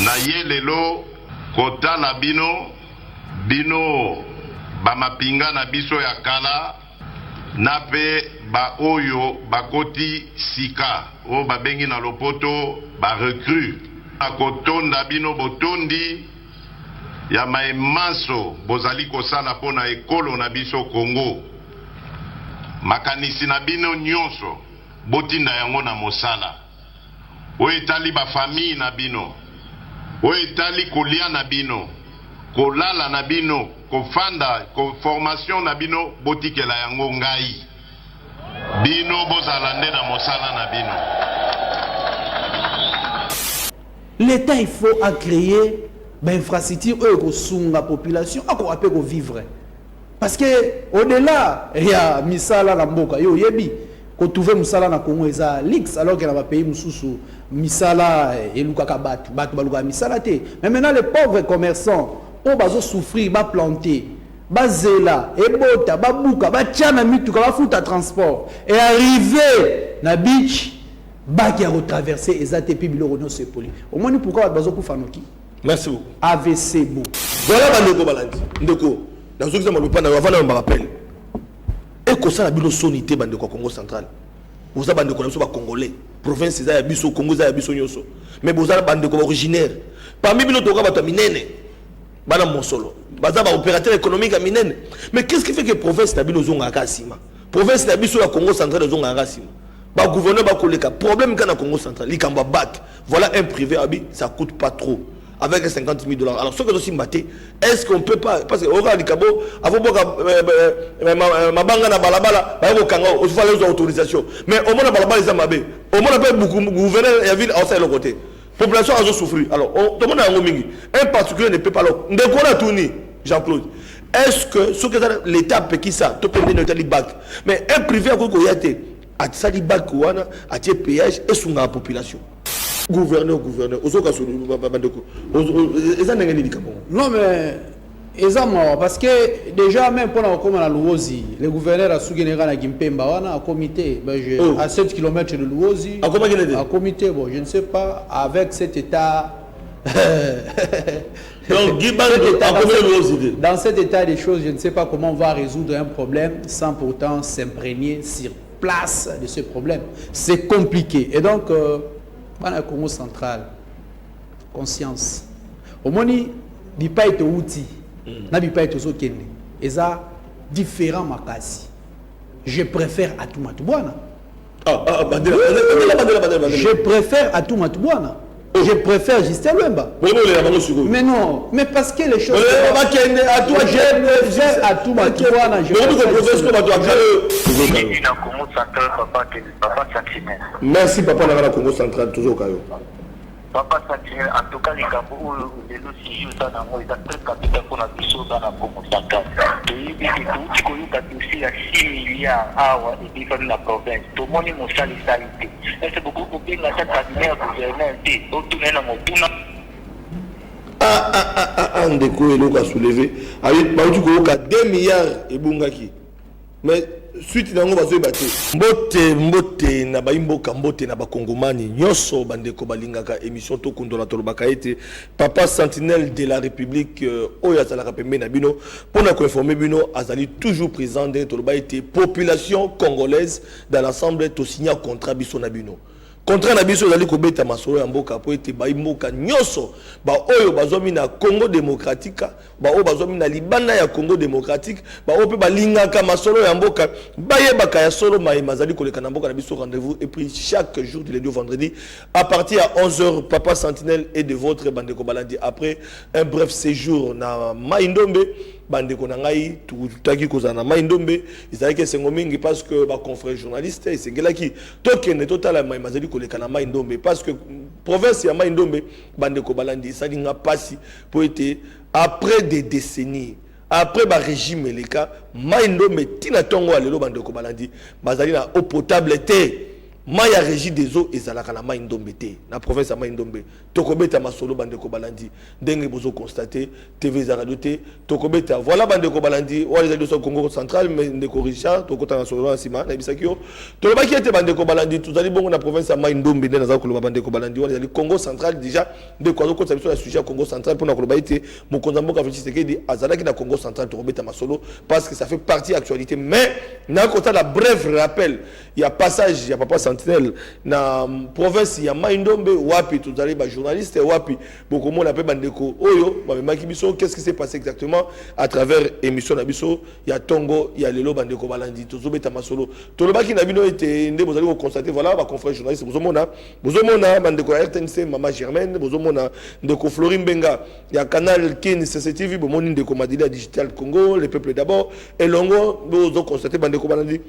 na ye lelo kotala bino bamapinga na biso ya kala na pe ba oyo bakoti sika o babengi na lopoto ba recrue akotonda bino botondi ya maemanso bozali kosala pona ekolo na biso Congo. Makanisi na bino nyonso botinda yango na mosala. O etali ba famille na bino. O etali kolia na bino. Kolala na bino, kofanda, formation na bino botikela yango ngai. Bino bozalande na mosala na bino. L'État il faut créer une infrastructure où la population a vivre. Parce que au-delà, il y a misala na mboka yo yebi ko trouver misala na Congo eza lix alors que na pays mususu misala elukaka batu baluka misala te. Mais maintenant les pauvres commerçants on bazo souffrir ba planter ba zela ebota ba buka ba tiana mituka ba futa transport et arriver na beach ba qui a retraversé ezate pi biloko no sepoli. Au moins pourquoi bazo kufanoki. Merci beaucoup. AVC bon. Voilà bandeko balandi. Ndeko dans ce que ça m'a pas avant on me rappelle. Et que ça la bilo sonité bandeko Congo central. Vous avez bandeko na biso ba congolais. Province za ya biso Congo za ya biso nyoso. Mais vous avez bandeko originaire. Parmi bino toka bato minene. Bana monsolo. Baza ba opérateur économique à minene. Mais qu'est-ce qui fait que province na bino zonga kasima? Province na biso ya Congo central zonga kasima. Ba gouverneur ba koleka problème kana Congo central, li kamba bac. Voilà un privé abi, ça coûte pas trop. Avec 50 000 $. Alors, ce que je suis maté, est-ce qu'on peut pas, parce que au Radicabo, avant ma banga na balabala, il faut les autorisations. Mais au moins, balabala, ils ont mabé. Au moins, beaucoup de gouverneurs et la ville, à l'autre côté. La population a souffert. Alors, tout le monde a un un particulier ne peut pas l'autre. De quoi on a tourné, Jean-Claude? Est-ce que ce que l'État peut qui ça, tout le monde est bac. Mais un privé à quoi il a sali bac ou a tiré péage et sous la population. Gouverneur, non mais parce que déjà même pendant comme la Louosi, le gouverneur a souligné à Gimpemba a comité à 7 km de Louosi a comité bon je ne sais pas avec cet état dans cet état des choses je ne sais pas comment on va résoudre un problème sans pourtant s'imprégner sur place de ce problème. C'est compliqué et donc dans le Congo central, conscience. Au moins, il n'y a pas de outils. Il n'y a pas de outils. Et ça, différents makasi. Je préfère à tout matouana. Je préfère à tout matouana. Je préfère Justin Wemba. Mais non, mais parce que les choses. Je préfère à tout matouana. Merci papa na Congo central toujours kayo. Papa Sentinelle en tout cas les Gabou les lois dans la moi ils très capital pour la biso dans la Congo central. Et il dit que tu connais ta dossier à 6 milliards awa et puis dans la province. Tout le monde est mon salité. Est-ce beaucoup pour bien la tête cabinet gouverneur dit autour na motuna. Ndeko eloko a soulevé. Avec baudi ko ka 2 milliards et bungaki. Mais suite nango bazo ebate mbote na baimboka mbote na bakongomani nyoso bandeko balingaka émission to kondola tolobaka ete papa sentinelle de la république oyo azalaka pembe na bino pona ko informer bino azali toujours présent de toloba ete population congolaise dans l'ensemble to signer contrat biso na bino. Contrat na biso ezali kobeta masolo ya mboka po ete baimboka nyoso ba oyo bazomi na Congo démocratique ba oyo bazomi na libanda ya Congo démocratique ba oyo pe balingaka masolo ya mboka bayebaka ya solo mazali koleka na mboka na biso. Rendez-vous et puis chaque jour du lundi au vendredi à partir à 11h papa sentinelle et de votre bandeko balandi après un bref séjour na Maindombe bandeko na ngai tutaki kozana Maindombe ezali ke sengo mingi parce que ba confrère journaliste esengelaki tokende totala mazali koleka na Maindombe parce que province ya Maindombe bandeko balandi esali nga pasi po ete après des décennies après ba régime eleka Maindombe tina tongo alelo bandeko balandi bazali na eau potable te Maya régie des eaux et zalaka na mai ndombe te na province ya mai ndombe tokobeta masolo bandeko balandi ndenge bozo constater TV za radio te tokobeta voilà bandeko balandi wala za doso Congo central mais ndeko Richard tokota na solo nsima na bisakio tolobaki ete bandeko balandi tuzali bongo na province ya mai ndombe nde naza koloba bandeko balandi wala za Congo central déjà ndeko azo kota biso na sujet ya Congo central pour na koloba ete mokonza mboka Félix Tshisekedi azalaki na Congo central tokobeta masolo parce que ça fait partie actualité mais na kota la bref rappel il y a passage il y a papa na province ya mai ndombe wapi tozali ba journaliste wapi bokomo na pe bandeko oyo ba memaki biso qu'est-ce qui s'est passé exactement à travers émission na biso ya tongo ya lelo bandeko balandi tozobeta masolo tolobaki na bino ete nde bozali ko constater voilà ba confrère journaliste bozomona bandeko ya RTNC mama Germaine bozomona ndeko Florine Benga ya canal Kin CCTV bomoni ndeko Madila Digital Congo le peuple d'abord elongo bozo constater bandeko balandi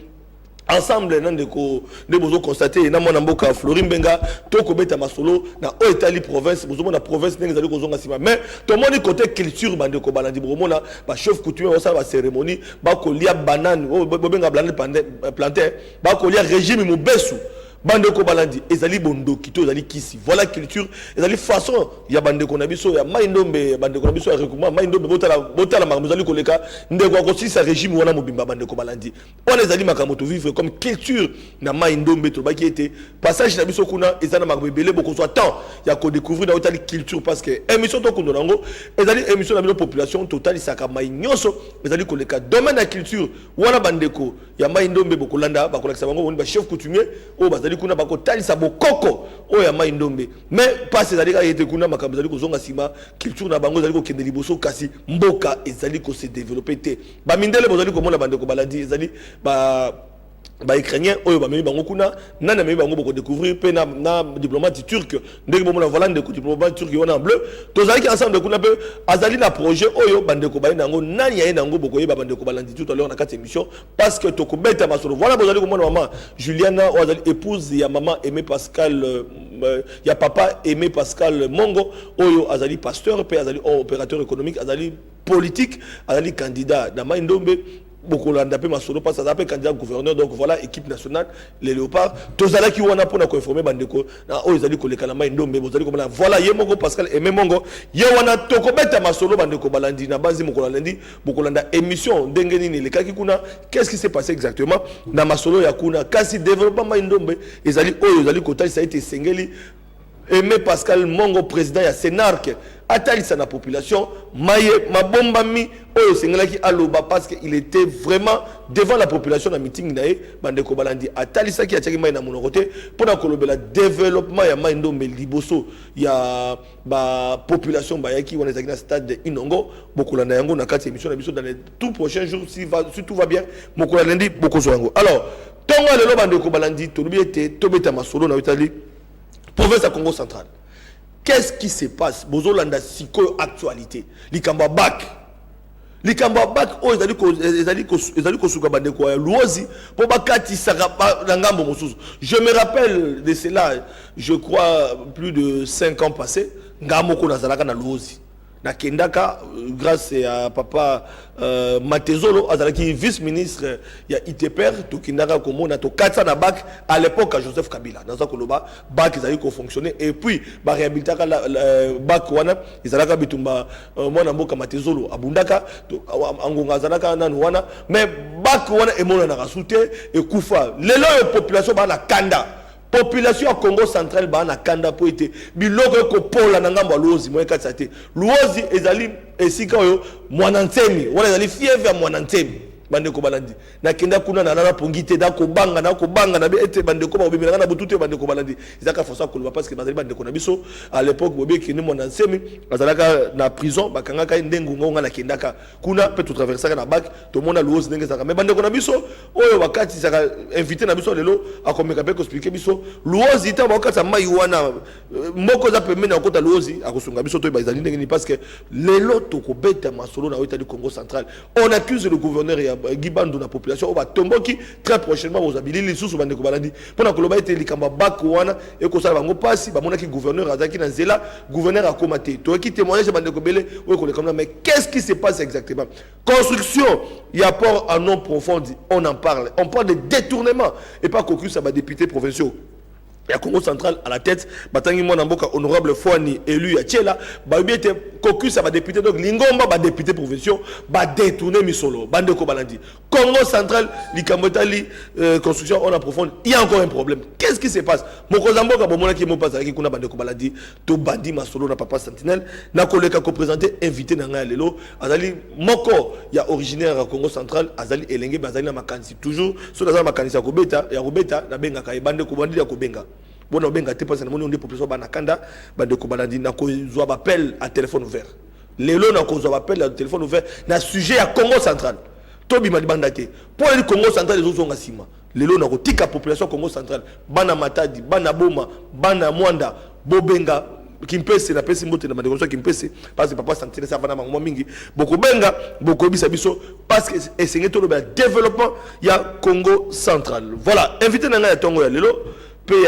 ensemble nandeko de bozo constater na mona mboka Florine Benga toko beta masolo na Oetali province bozo na province ndenge zali kozonga sima mais to moni côté culture bandeko balandi bomona ba chef coutumier ça ba cérémonie ba kolia banane bobenga plantain ba kolia régime mobesu bandeko balandi ezali bondo kito ezali kisi voilà culture ezali façon ya bandeko na biso ya mai ndombe bandeko na biso ya recoupement mai ndombe botala makambo ezali koleka ndeko akosisa régime wana mobimba bandeko balandi wana ezali makambo to vivre comme culture na mai ndombe to baki ete passage na biso kuna ezana makambo ebele bokozwa temps ya ko découvrir na otali culture parce que émission to kondo nango ezali émission na bino population totali saka mai nyonso ezali koleka domaine ya culture wana bandeko ya mai ndombe bokolanda bakolakisa bango woni ba chef coutumier o bazali kuna bako talisa bokoko oya mai ndombe mais pas ezali ka yete kuna makambo ezali kozonga sima culture na bango ezali ko kende liboso kasi mboka ezali ko se développer te ba mindele bozali ko mona bandeko baladi ezali ba ukrainien oyo ba memi bango kuna nana memi bango boko découvrir pe na diplomate turc ndenge bomona voilà ndeko diplomate turc wana en bleu tozali ki ensemble kuna pe azali na projet oyo bandeko ba nango nani ya nango boko yeba bandeko balandi tout à l'heure na 4 émissions parce que tokobeta masolo voilà bozali ko mona maman Juliana ozali épouse ya maman Aimé Pascal ya papa Aimé Pascal Mongo oyo azali pasteur pe azali opérateur économique azali politique azali candidat na mai ndombe beaucoup l'andapé masolo parce que ça appelle candidat gouverneur donc voilà équipe nationale les léopards tous allez qui wana pour informer bandeko na o ezali koleka na mai ndombe bozali comme là voilà yemongo Pascal Aimé Mongo ye wana tokobeta masolo bandeko balandi na bazi mokolo landi bokolanda émission ndenge nini le kaki kuna qu'est-ce qui s'est passé exactement na masolo ya kuna kasi développement mai ndombe ezali oyo ezali kotali ça a été sengeli Aimé Pascal Mongo président ya Sénarque atalisa na population maye mabombami oyo sengelaki aloba parce que il était vraiment devant la population na meeting nae bandeko balandi atalisa ki ataki mai na monokote pona kolobela développement ya mai ndombe liboso ya ba population bayaki wana ezaki na stade de Inongo bokolanda yango na kati émission na biso dans les tout prochains jours si tout va bien bokolanda ndi bokozo yango alors tongo lelo bandeko balandi tolubi ete tobeta masolo na Italie province à Congo central. Qu'est-ce qui se passe? Bozolanda siko actualité. Likamba bac. Likamba bac o ezali ko suka bande ko luozi po bakati saka ngambo mosusu. Je me rappelle de cela, je crois plus de 5 ans passés, ngamoko nazalaka na luozi. Na kendaka grâce à papa Matezolo azalaki vice-ministre ya ITPR to kindaka komona to katsa na bac à l'époque à Joseph Kabila naza koloba bac ezali ko fonctionner et puis ba réhabilitaka bac wana ezalaka bitumba mwana mboka Matezolo abundaka angonga azalaka nanu wana mais bac wana emona na rasute et kufa lelo population ba na kanda population à Congo central ba na kanda po ete biloko ko pola na ngambo luozi mo ekatsa te luozi ezali esika oyo mwana ntemi wala ezali fièvre ya mwana ntemi bandeko balandi na kenda kuna na nana pongite da ko banga na be ete bandeko ba obimela na butute bandeko balandi ezaka fosa ko parce que bazali bandeko na biso à l'époque bobe ki ni mwana nsemi azalaka na prison bakangaka ndengu ngonga na kendaka kuna pe to traverser na bac to mona luozi ndenge zaka mais bandeko na biso oyo wakati saka invité na biso lelo akomeka pe ko expliquer biso luozi ta wakati mai wana moko za pemene na kota luozi akosunga biso to bazali ndenge ni parce que lelo to ko beta masolo na Italie Congo central on accuse le gouverneur ya Gibandu na population oba tomboki très prochainement aux abilili sous bandeko balandi pona koloba ete likamba bac wana e ko sala bango pasi ba monaki gouverneur azaki na nzela gouverneur a commenté to ki témoignage bandeko belé o ko le comme mais qu'est-ce qui se passe exactement construction il y a port en non profond on en parle on parle de détournement et pas conclu ça va député provinciaux Il y a Congo central à la tête, Batangi Mwanamboka, honorable Fouani, élu à Tchela, Babi était caucus, ça va député, donc Lingomba, va député provincial, va détourner Misolo, Bandeko Balandi. Congo central, Likambotali, construction, on approfondit, il y a encore un problème. Qu'est-ce qui se passe? Mokozamboka, Bomona qui m'a passé avec Kuna Bandeko Balandi, to Bandi Masolo, na Papa Sentinelle, na collègue qui présenté, invité Nanga Lelo, Azali, Moko, il y a originaire à Congo central, Azali Elenge, Azali na Makansi, toujours, sur la Makansi à Kobeta, et à Robeta, na Benga, Bandeko Bandi à Kobenga. Bon, on a été passé dans le population banakanda, bandeko balandi na ko zo appel à téléphone ouvert. Lelo na ko zo appel à téléphone ouvert na sujet à Congo central. Tobi mali bandate. Pour le Congo central les autres ont asima. Lelo na ko tika population Congo central, bana Matadi, bana Boma, bana Mwanda, Bobenga, Kimpese na pesi mbote na bandeko Kimpese parce que papa Sentinelle ça bana mangwa mingi. Boko benga, boko bisa biso parce que essayer tout le développement il y a Congo central. Voilà, invité na ya tongo ya lelo. Puis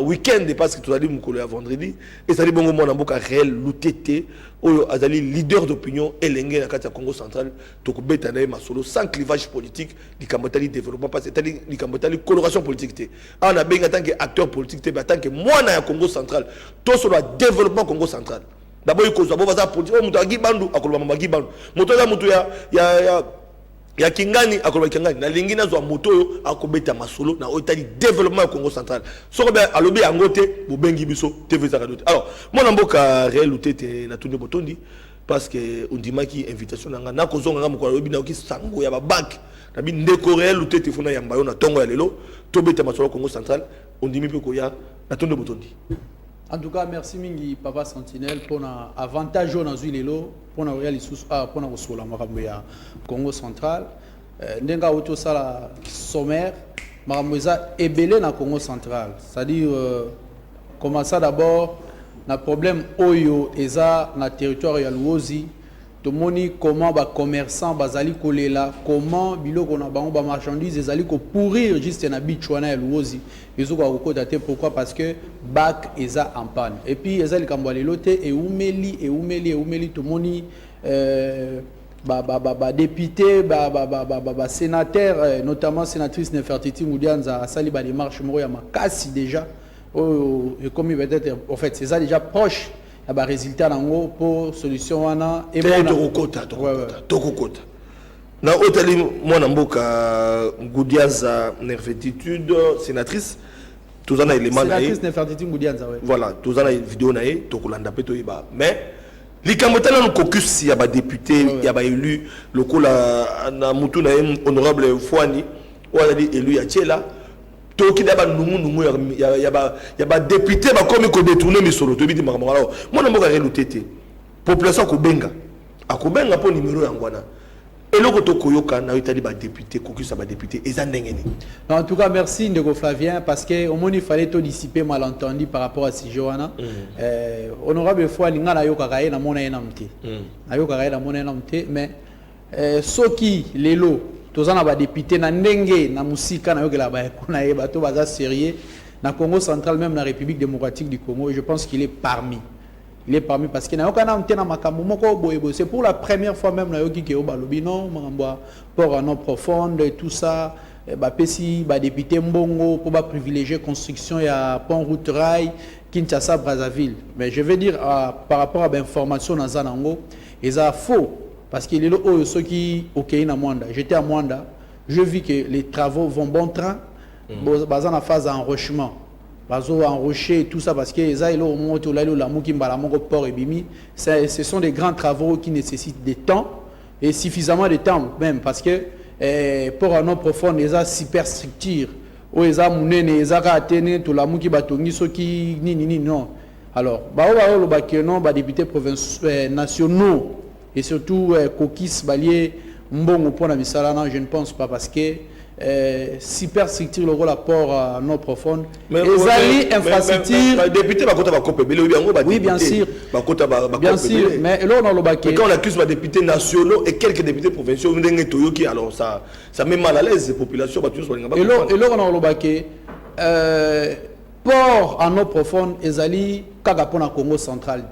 week-end parce que tout a dit à vendredi et ça dit bon mon amboka réel l'UTT ou azali leader d'opinion elenge na kati ya Congo central to kubeta na masolo sans clivage politique di kambotali développement parce que tali di kambotali coloration politique té on a bien en tant que acteur politique té en tant que moi na Congo central tout sur le développement Congo central d'abord il cause bo baza politique mutu agi bandu akoloba magi bandu mutu ya mutu ya Kingani akoloba Kingani na lingi na zo moto yo akobeta masolo na otali développement ya Congo central soko be alobi yangote bo bengi biso TV za kadote. Alors mon amboka réel utete na tunde botondi parce que on dimaki invitation na kozonga nga moko alobi na ki sango ya ba bac na bi ndeko réel utete funa ya mbayo na tongo ya lelo to beta masolo Congo central on dimi pe ko ya na tunde botondi. En tout cas, merci mingi Papa Sentinelle pour l'avantage dans Zuilelo, pour la réalisation, pour la ressource la Congo central. Ndenga auto sala sommaire, maramouza ebelé na Congo central. C'est-à-dire comment ça d'abord, na problème oyo eza na territoire ya Luozi. Tomoni comment ba commerçant bazali kolela comment biloko na bango ba marchandise ezali ko pourrir juste na bichwana ya Luozi ezoka ko dater pourquoi parce que bac eza en panne et puis ezali kambwale lote et umeli tomoni député sénateur notamment sénatrice Nefertiti Moudianza sali ba démarche moko ya makasi déjà et comme peut-être en fait c'est ça déjà proche il y a des résultats pour solution wana et tokokota na otali mwana mboka Ngoudianza Nefertitude sénatrice tozana élément na sénatrice Nefertitude Ngoudianza voilà tozana vidéo na ye tokolanda pe toyeba mais likamotana no caucus ya ba député ya ba élu lokola na mutu na honorable Fouani wala di élu ya Tchela toki daba nungu ya ba député ba komi ko détourner misolo to bi di makamala mona mboka relo tete population ko benga akobenga po numéro yangwana eloko to koyoka na itali ba député kokusa ba député eza ndengeni. En tout cas merci Ndeko Flavien parce que au moins il fallait tout dissiper malentendu par rapport à ce Joana honorable fois linga na yoka kaye na mona ena mté na yoka kaye na mona ena mté mais soki lelo tozana ba député na ndenge na musika na yokela ba kuna ye bato baza sérieux na Congo central même na République démocratique du Congo et je pense qu'il est parmi parce que na yokana mtena makambo moko boyebo c'est pour la première fois même na yoki ke obalobi non mangamba port en eau profonde et tout ça ba pesi ba député mbongo pour ba privilégier construction ya pont route rail Kinshasa Brazzaville mais je veux dire par rapport à l'information dans Zanango ça faux. Parce qu'il est là, ceux qui au na Mwanda. J'étais à Mwanda, je vis que les travaux vont bon train, basant la phase d'enrochement, bazo enrocher et tout ça parce que les au moment où la mouki mbalamongo port et bimi, ce sont des grands travaux qui nécessitent des temps et suffisamment de temps même parce que pour un eau profonde, les a superstructure, ou les a mounene, les a ratene, tout la mouki batongi, ceux qui ni non. Alors, le député provinciaux nationaux. Et surtout, Kokis, Balier, Mbongo, Pona Misalana, je ne pense pas parce que superstructure le rôle à port non profonde. Mais infrastructure. Député, oui, bien sûr. Bien sûr, mais là, on a le baquet. Mais quand on accuse les députés nationaux et quelques députés provinciaux, alors ça met mal à l'aise les populations. Et là, on a le baquet. Port en eau profonde, Ezali, Kagapona Congo central.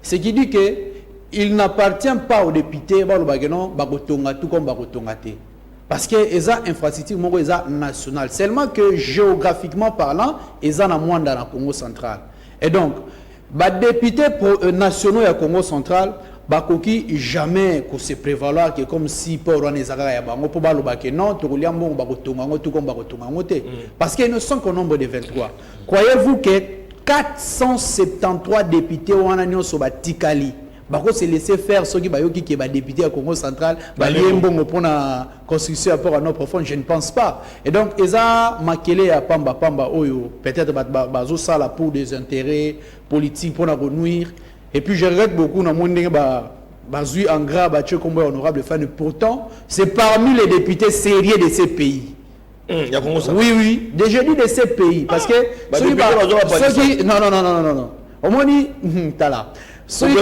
Ce qui dit que il n'appartient pas aux députés, tout comme Bagotongate. Parce que les infrastructures nationales. Seulement que géographiquement parlant, ils ont moins dans le Congo central. Et donc, les députés nationaux du Congo central, bakoki jamais ko se prévaloir que comme si pour on ezaka ya bango pour baloba que non to kolia mbongo bakotonga ngo tout comme bakotonga ngo te parce qu'ils ne sont qu'au nombre de 23. Croyez-vous que 473 députés wana nyonso batikali bako se laisser faire ceux qui bayoki qui ba député à Congo central ba liembongo pour la construction rapport à nos profonds, je ne pense pas. Et donc eza makele ya pamba oyo peut-être bazo sala pour des intérêts politiques pour la renuire. Et puis je regrette beaucoup dans mon bazui en gras battu comme honorable fan. Pourtant, c'est parmi les députés sérieux de ces pays. Oui, déjà dit de ces pays parce que non. Au moins dit tala. Ceux qui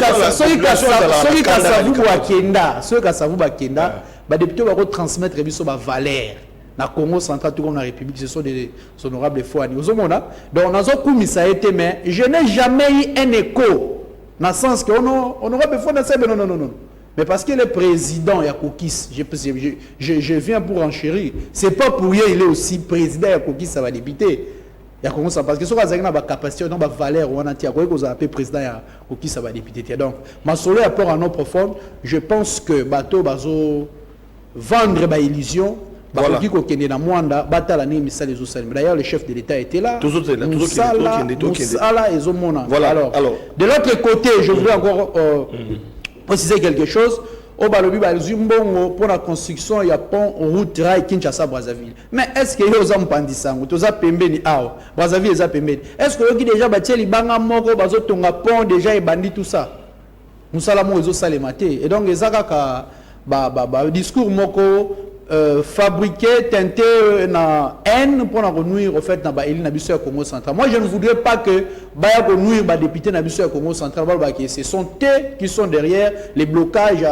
députés vont transmettre biso ba valeur. Na Congo central tout comme la République, ce sont des honorables foani. Donc on a ça été mais je n'ai jamais eu un écho. Dans le sens que on aura besoin de ça, mais non. Mais parce que le président Yakokis, je viens pour enchérir. C'est pas pour rien, il est aussi président Yakokis, ça va député. Parce que ce qu'on a une capacité, on a une valeur, on a un président Yakokis, ça va député. Donc, ma soleil rapport à nos profonds, je pense que bateau bazo vendre ba illusion. D'ailleurs, le chef de l'État était là. Alors, de l'autre côté, je voudrais encore préciser quelque chose. Pour la construction, il y a pont route rail Kinshasa-Brazzaville. Mais est-ce que vous avez Pandisango, Brazzaville est-ce que vous avez déjà bâti les bangas moko, bazotonga pont déjà et bandit tout ça? Nous salamo ezo salemate. Et donc les agaka discours moko fabriqué, teinté na haine pour la renuire au fait na éli na biso Congo central. Moi je ne voudrais pas que baya renuire ba député na biso Congo central ce sont eux qui sont derrière les blocages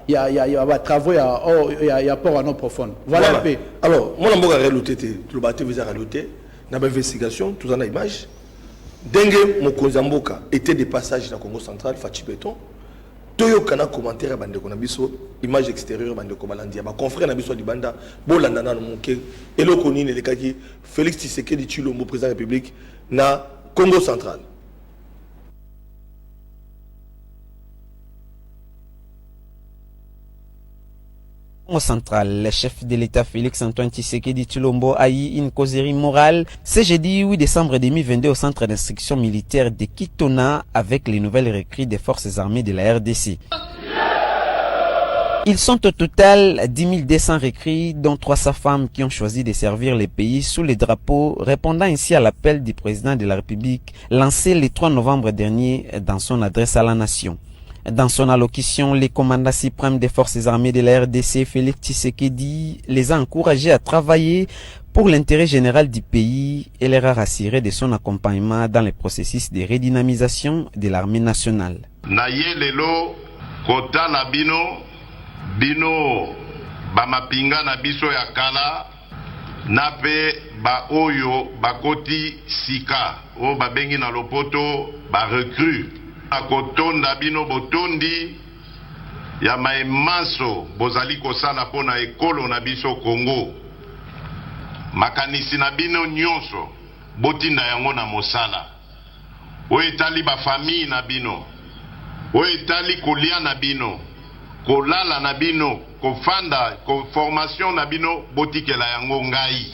il y a travaux il y a port à nos profondes. Voilà un peu. Alors moi la mboka reluté le bateau visa reluté na ba investigation tout en image dengue mokonza mboka était des passages na Congo central Fachi Béton. Toyo kana commentaire bande ko na biso image extérieure bande ko balandia ba confrère na biso di banda bolanda na moke eloko nini le kaki Félix Tshisekedi Tshilombo président de la République na Congo central. Congo central, le chef de l'État Félix Antoine Tshisekedi Tshilombo a eu une causerie morale ce jeudi 8 décembre 2022 au centre d'instruction militaire de Kitona avec les nouvelles recrues des forces armées de la RDC. Ils sont au total 10 200 recrues, dont 300 femmes qui ont choisi de servir les pays sous les drapeaux, répondant ainsi à l'appel du président de la République lancé le 3 novembre dernier dans son adresse à la nation. Dans son allocution, le commandant suprême des forces armées de la RDC, Félix Tshisekedi, les a encouragés à travailler pour l'intérêt général du pays et leur a rassuré de son accompagnement dans le processus de redynamisation de l'armée nationale. Nayelelo kota la bino bamapinga na biso ya kala nape ba oyo bakoti sika o babengi na lopoto ba recrue akotonda bino botondi ya maemaso bozali kosala pona ekolo na biso Congo makanisi na bino nyonso botinda yango na mosala o etali ba famille na bino o etali kolia na bino kolala na bino kofanda ko formation na bino botikela yango ngai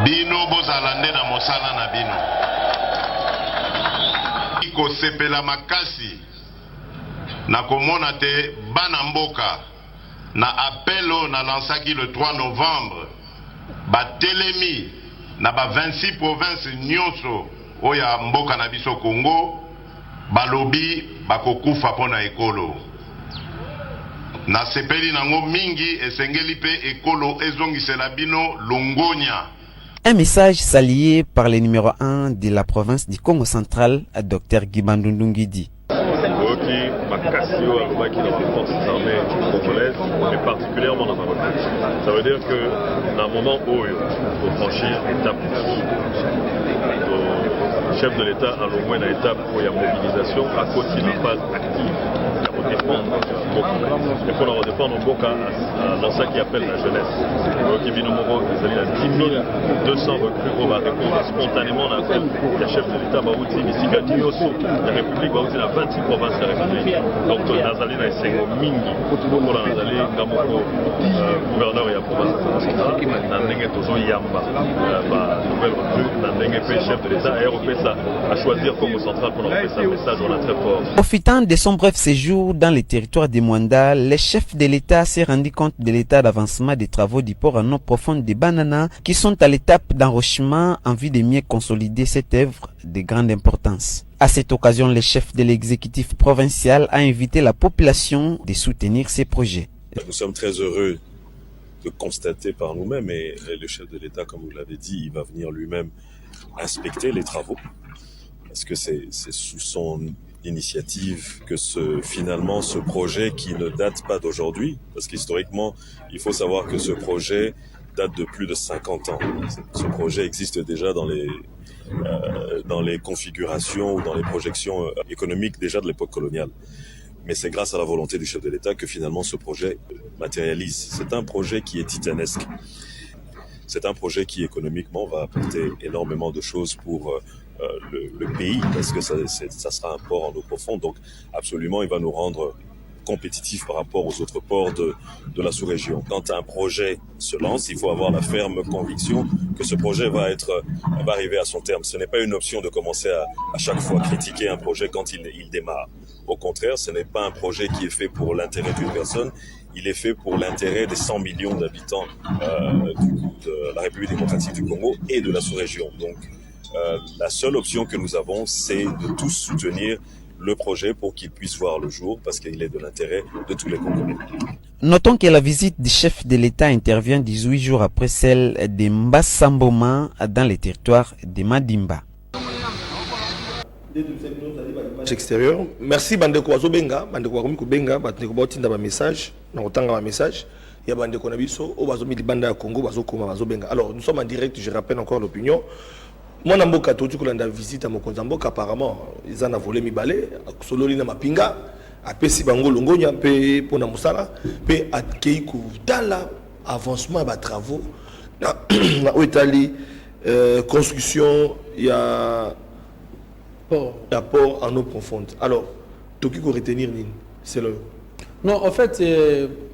bino bozala nde na mosala na bino kosepela makasi na komona te bana mboka na appelo na lansaki le 3 novembre batelemi na ba 26 provinces nyonso oya mboka na biso Congo balobi bakokufa pona ekolo na sepeli nango mingi esengeli pe ekolo ezongisela bino longonya. Un message salué par le numéro 1 de la province du Congo central, Dr Gibandundungi dit. Et particulièrement dans ma retraite. Ça veut dire que dans un moment où il faut franchir étape, le chef de l'État a au moins une étape où il y a mobilisation à côté de la phase active. défendre beaucoup. Il faut leur défendre beaucoup dans ça qui appelle la jeunesse. Qui vient au Moro, il y a 10 200 recrues au va répondre spontanément à la chef de l'État, Baouti, Missika, Diosso, la République, Baouti, la 26 provinces de la République. Donc, Nazali, na Sengo Mingi, pour Nazali, Gamoko, gouverneur et la province centrale, Nandenge Tozo Yamba, nouvelle recrue, Nandenge chef de l'État, et Europésa à choisir Congo central pour leur faire ça message, on a très fort. Profitant de son bref séjour dans les territoires des Mwanda, le chef de l'État s'est rendu compte de l'état d'avancement des travaux du port en eau profonde de Banana qui sont à l'étape d'enrochement en vue de mieux consolider cette œuvre de grande importance. À cette occasion, le chef de l'exécutif provincial a invité la population de soutenir ces projets. Nous sommes très heureux de constater par nous-mêmes, et le chef de l'État, comme vous l'avez dit, il va venir lui-même inspecter les travaux, parce que c'est sous son initiative que finalement ce projet qui ne date pas d'aujourd'hui, parce qu'historiquement, il faut savoir que ce projet date de plus de 50 ans. Ce projet existe déjà dans les configurations ou dans les projections économiques déjà de l'époque coloniale. Mais c'est grâce à la volonté du chef de l'État que finalement ce projet matérialise. C'est un projet qui est titanesque. C'est un projet qui économiquement va apporter énormément de choses pour le pays, parce que ça sera un port en eau profonde. Donc absolument, il va nous rendre compétitifs par rapport aux autres ports de la sous-région. Quand un projet se lance, il faut avoir la ferme conviction que ce projet va arriver à son terme. Ce n'est pas une option de commencer à chaque fois critiquer un projet quand il démarre. Au contraire, ce n'est pas un projet qui est fait pour l'intérêt d'une personne, il est fait pour l'intérêt des 100 millions d'habitants de la République démocratique du Congo et de la sous-région. Donc la seule option que nous avons, c'est de tous soutenir le projet pour qu'il puisse voir le jour, parce qu'il est de l'intérêt de tous les Congolais. Notons que la visite du chef de l'État intervient 18 jours après celle de Mbassamboma dans les territoires de Madimba. Extérieur. Merci bandeko wazobenga, bandeko wakomi kubenga, bandeko baotinda ba message, na otanga ba message. Il y a bandeko na biso o bazomi libanda ya Congo bazokoma bazobenga. Alors nous sommes en direct, je rappelle encore l'opinion. Moi na mboka totu kolanda visite à mokonza mboka, apparemment ils en a volé mibale, sololi na mapinga, apesi bango longonya pe pona musala, pe akei ku dala avancement ba travaux na Italie, construction, il y a port en eau profonde. Alors, Toki ko retenir nini? C'est le. Non, en fait,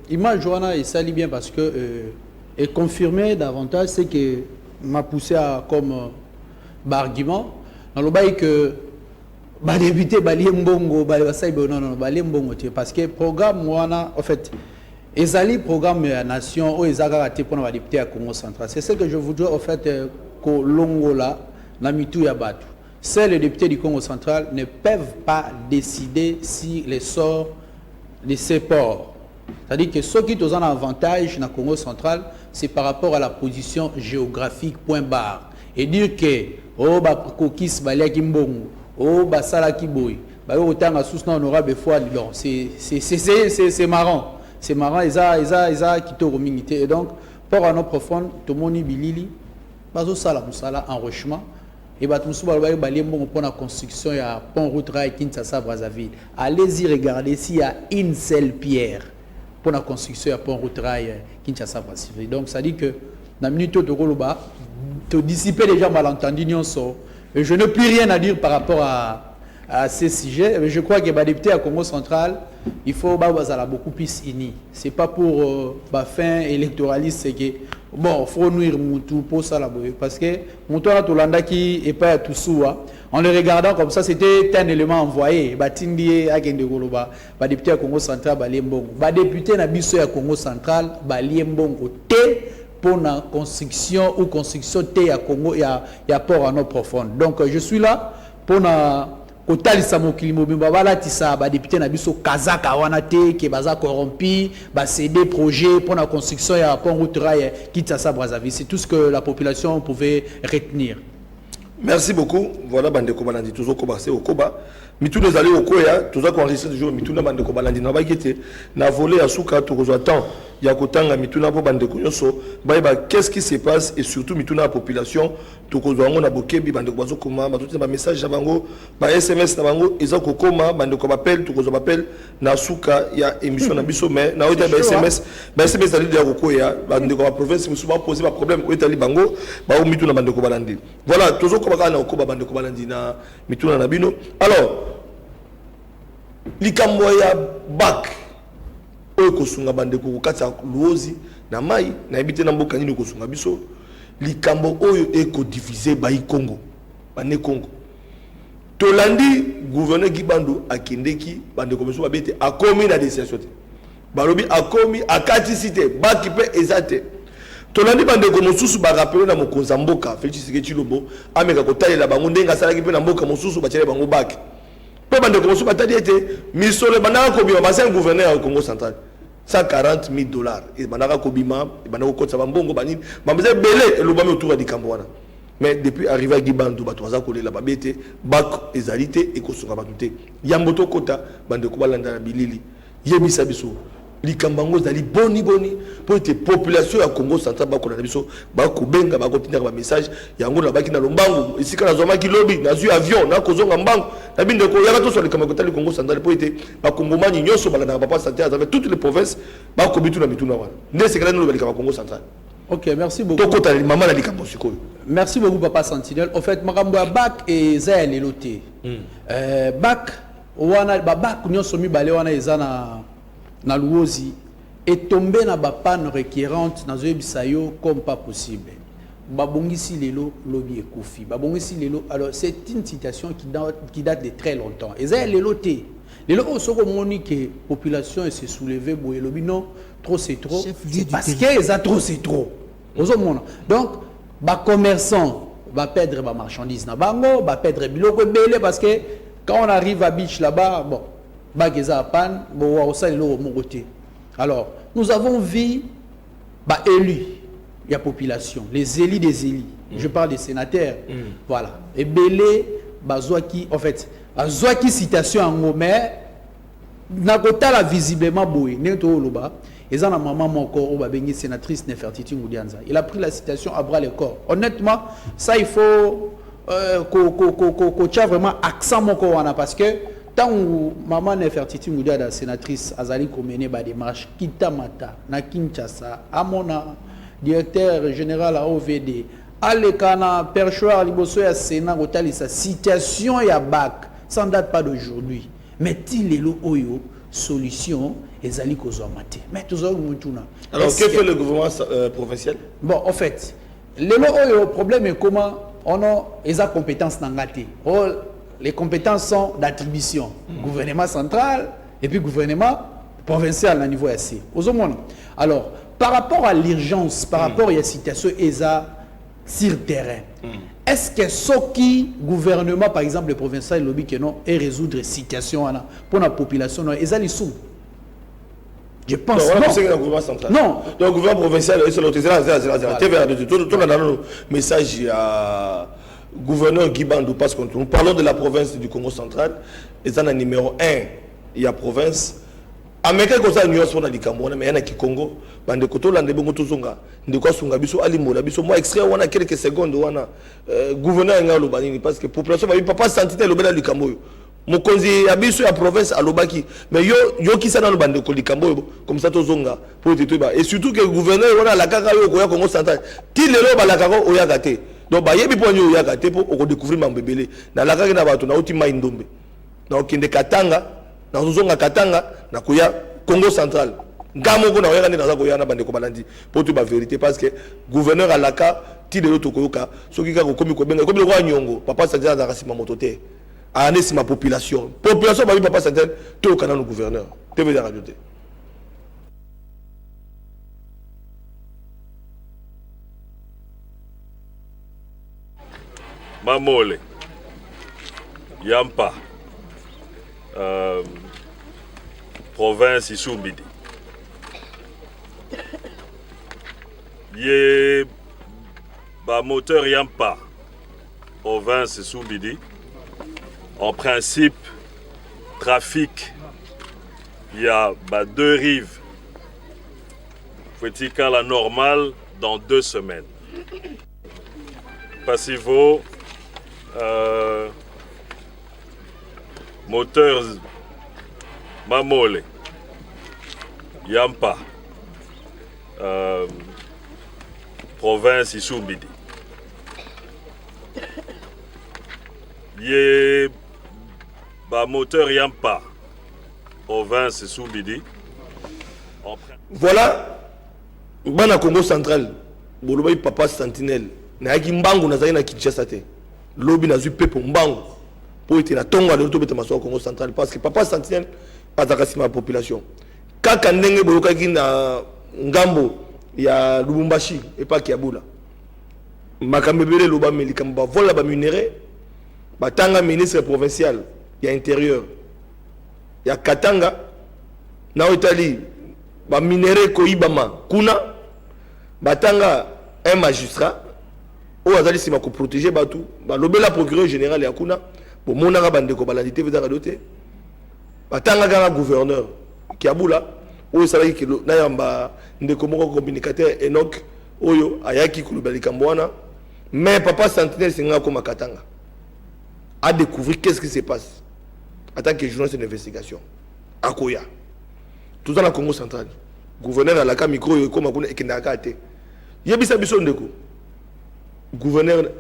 Image Joana et ça lit bien parce que et confirmer davantage, c'est que m'a poussé à comme argument dans le bail que bah débuter bali mbongo bali basai non bali mbongo parce que programme Moana en fait ezali programme ya nation o ezaka raté pour na député à Congo central. C'est ce que je voudrais en fait ko longola na mitu ya batu. Seuls les députés du Congo central ne peuvent pas décider si les sorts de ces ports. C'est-à-dire que ceux qui ont un avantage dans le Congo central, c'est par rapport à la position géographique, point barre. Et dire que, oh, bah, kokis, bah, mbongo, oh, bah, salaki boy, bah, autant à sous honorable fois, c'est marrant. C'est marrant, ils ont quitté au minité. Et donc, pour un eau profonde, tout le monde est bilili, bah, sala, enrichissement. Et bah, tout le monde pour la construction, il y a pont route rail Kinshasa-Brazzaville. Allez-y regarder s'il y a une seule pierre pour la construction, il y a pont route rail Kinshasa-Brazzaville. Donc, ça dit que dans la minute de Roloba, tu dissiper les gens malentendus. Et je n'ai plus rien à dire par rapport à ces sujets. Mais je crois que les députés à Congo central, il faut beaucoup plus unis. Ce n'est pas pour fin électoraliste, c'est que bon, il faut nuire Moutou pour ça. Parce que Moutou a tout l'anda qui est pas tout sous. En le regardant comme ça, c'était un élément envoyé. Batindi à Gendegoloba, député à Congo central, Baliembongo. Député à Bisso à Congo central, Baliembongo. Pour la construction ou construction T à Congo, il y a port en eau profonde. Donc je suis là pour na kotalisa mokilimo bimba tisa ba député na biso kazaka wana te ke baza corrompi ba céder projet pour la construction ya pont route rail Kinshasa Brazzaville. C'est tout ce que la population pouvait retenir. Merci beaucoup. Voilà bandeko banandi toujours koba c'est au koba. mituna ezali okoya toza koenregistre toujours mituna bandeko balandi na bakite na volet ya suka tokozwa temps ya kotanga mituna po bandeko nyonso bayeba qu'est-ce qui se passe et surtout mituna ya population tokozwa yango na bokebi bandeko bazokoma bazotina ba message na bango ba SMS na bango eza kokoma bandeko bapel tokozwa bapel na suka ya émission na biso mais na ota ba SMS ali ya kokoya bandeko ba province musu ba poser ba problème ko etali bango ba mituna bandeko balandi voilà tozokoma kana okoba bandeko balandi na mituna na bino alors likambo ya bac oyo kosunga bandeko kokati ya luozi na mai na ebite na mboka nini kosunga biso likambo oyo ekodivise bai Congo bane Congo tolandi gouverneur Gibandu akendeki bandeko biso babete akomi na décision te balobi akomi akati cité bac pe ezate tolandi bandeko mosusu barapelo na mokonza mboka Félix Tshisekedi Tshilombo ameka kotalela bango ndenga salaki pe na mboka mosusu batiele bango bac pe bandeko mosusu batali ete misolo bandaka kobima basa gouverneur ya Congo central $140,000 et bandaka kobima bandako kotsa bambongo banini bambaza belé elobami autour ya likambo wana mais depuis arrivé à Gibandu bato baza kolela babete bac ezalité et kosunga bato te yambo to kota bandeko balanda na bilili yebisa biso likambango zali boni pour être population ya Congo central ba kona biso ba kubenga ba kotinda ba message yango na baki na lombangu isika na zoma kilobi na zu avion na kozonga mbangu na binde ko yaka to so likambango tali Congo central pour être ba kongomani nyoso bala na papa santé avec toutes les provinces ba ko bitu na mituna wana ndé sekala no balika ba Congo central. OK, merci beaucoup. To kota maman na likambo sikoyo. Merci beaucoup papa Sentinelle. En fait makambo ya bac et za leloté. Bac wana ba bac nyoso mi balé wana ezana na luozi est tombé na ba panne récurrente na zoyebisa yo comme pas possible babongisi lelo lobi ekufi babongisi lelo alors c'est une situation qui date de très longtemps et ça lelo té lelo osoko moni que population se soulever boye lobi non trop c'est trop c'est parce que ça trop c'est trop ozomona donc ba commerçant va perdre ba marchandise na bango va perdre biloko belé parce que quand on arrive à Beach là-bas bon bageza à panne bon wa osali lo mon côté. Alors nous avons vu bah élus il y a population les élus des élus je parle des sénateurs voilà et belé bazwaki en fait bazwaki citation en Omer na kotala visiblement boy neto loba et en maman moko o ba bengi sénatrice Nefertiti Ngoudianza il a pris la citation à bras le corps honnêtement ça il faut ko vraiment accent moko wana parce que tant maman Nefertiti Ngoudianza sénatrice azali komene ba démarche kitamata na Kinshasa amona directeur général à OVD alekana perchoir liboso ya Sénat kotali sa citation ya bac ça ne date pas d'aujourd'hui mais tilelo oyo solution ezali kozwa maté mais tout ça mutuna. Alors que fait le gouvernement provincial? Bon en fait le problème est comment on a les compétences n'angati. Oh, les compétences sont d'attribution gouvernement central et puis gouvernement provincial à niveau assez aux hommes. Alors par rapport à l'urgence par rapport à la situation ESA sur terrain est-ce que ce qui gouvernement par exemple le provincial lobby que non et résoudre la situation pour la population non ESA les sous je pense non. Non, donc le gouvernement provincial est sur l'autre message à gouverneur Gibandu parce que nous parlons de la province du Congo central et ça numéro 1 il y a province américain comme ça nuance on a dit Cameroun mais il y a qui Congo bande koto lande bongo tozonga ndeko sunga biso alimola biso moi extrait on a quelques secondes on a gouverneur ngalo banini parce que population ba papa santité lobela likambo mokonzi ya biso ya province alobaki mais yo kisa na bande ko likambo comme ça tozonga pour te tuba et surtout que gouverneur on a la kaka yo ko ya Congo central ti lelo ba la kaka o ya gate donc ba yebi ponyo ya gate pour ko découvrir mambebele na la kaka na bato na uti mai ndombe na okinde katanga na tozonga katanga na koya Congo central ngamo ko na oya na za koya na bande ko balandi pour tu ba vérité parce que gouverneur alaka ti lelo to koyoka soki ka ko komi ko benga ko biloko nyongo papa sa za kasima motote anesi ma population ba papa sa to kana no gouverneur TV de radio te Mamole Yampa province Isumbidi Yé ba moteur Yampa province Isumbidi en principe trafic, il y a deux rives. Faut-il qu'à la normale dans 2 semaines. Passivo, moteur Mamole, Yampa, province Issoubidi. Yé moteur Yampa, province Issoubidi. Voilà, bana Congo central, boloba papa sentinelle, na yaki mbangu na zali na Kinshasa te. Lobi na zu pepo mbangu pour être na tonga de l'auto maso Congo central parce que papa sentinelle atakasi ma population. Kaka ndenge boloka ki na ngambo ya Lubumbashi et pas Kiabula. Makambebele loba melikamba vola ba minerai, batanga ministre provincial ya intérieur. Ya Katanga na Italie ba minerai ko ibama kuna batanga un magistrat o azali sima ko protéger batu ba lobela procureur général ya kuna bo monaka bande ko balandité vedaka doté batanga kaka gouverneur Kiabula o salaki ki na yamba ndeko moko communicateur Enoch oyo ayaki kulubalika mbwana mais papa sentinelle singa ko makatanga a découvrir qu'est-ce qui se passe en tant que journaliste d'investigation akoya tout dans la Congo central gouverneur à la ka micro yo koma kuna ekendaka te yebisa biso ndeko gouverneur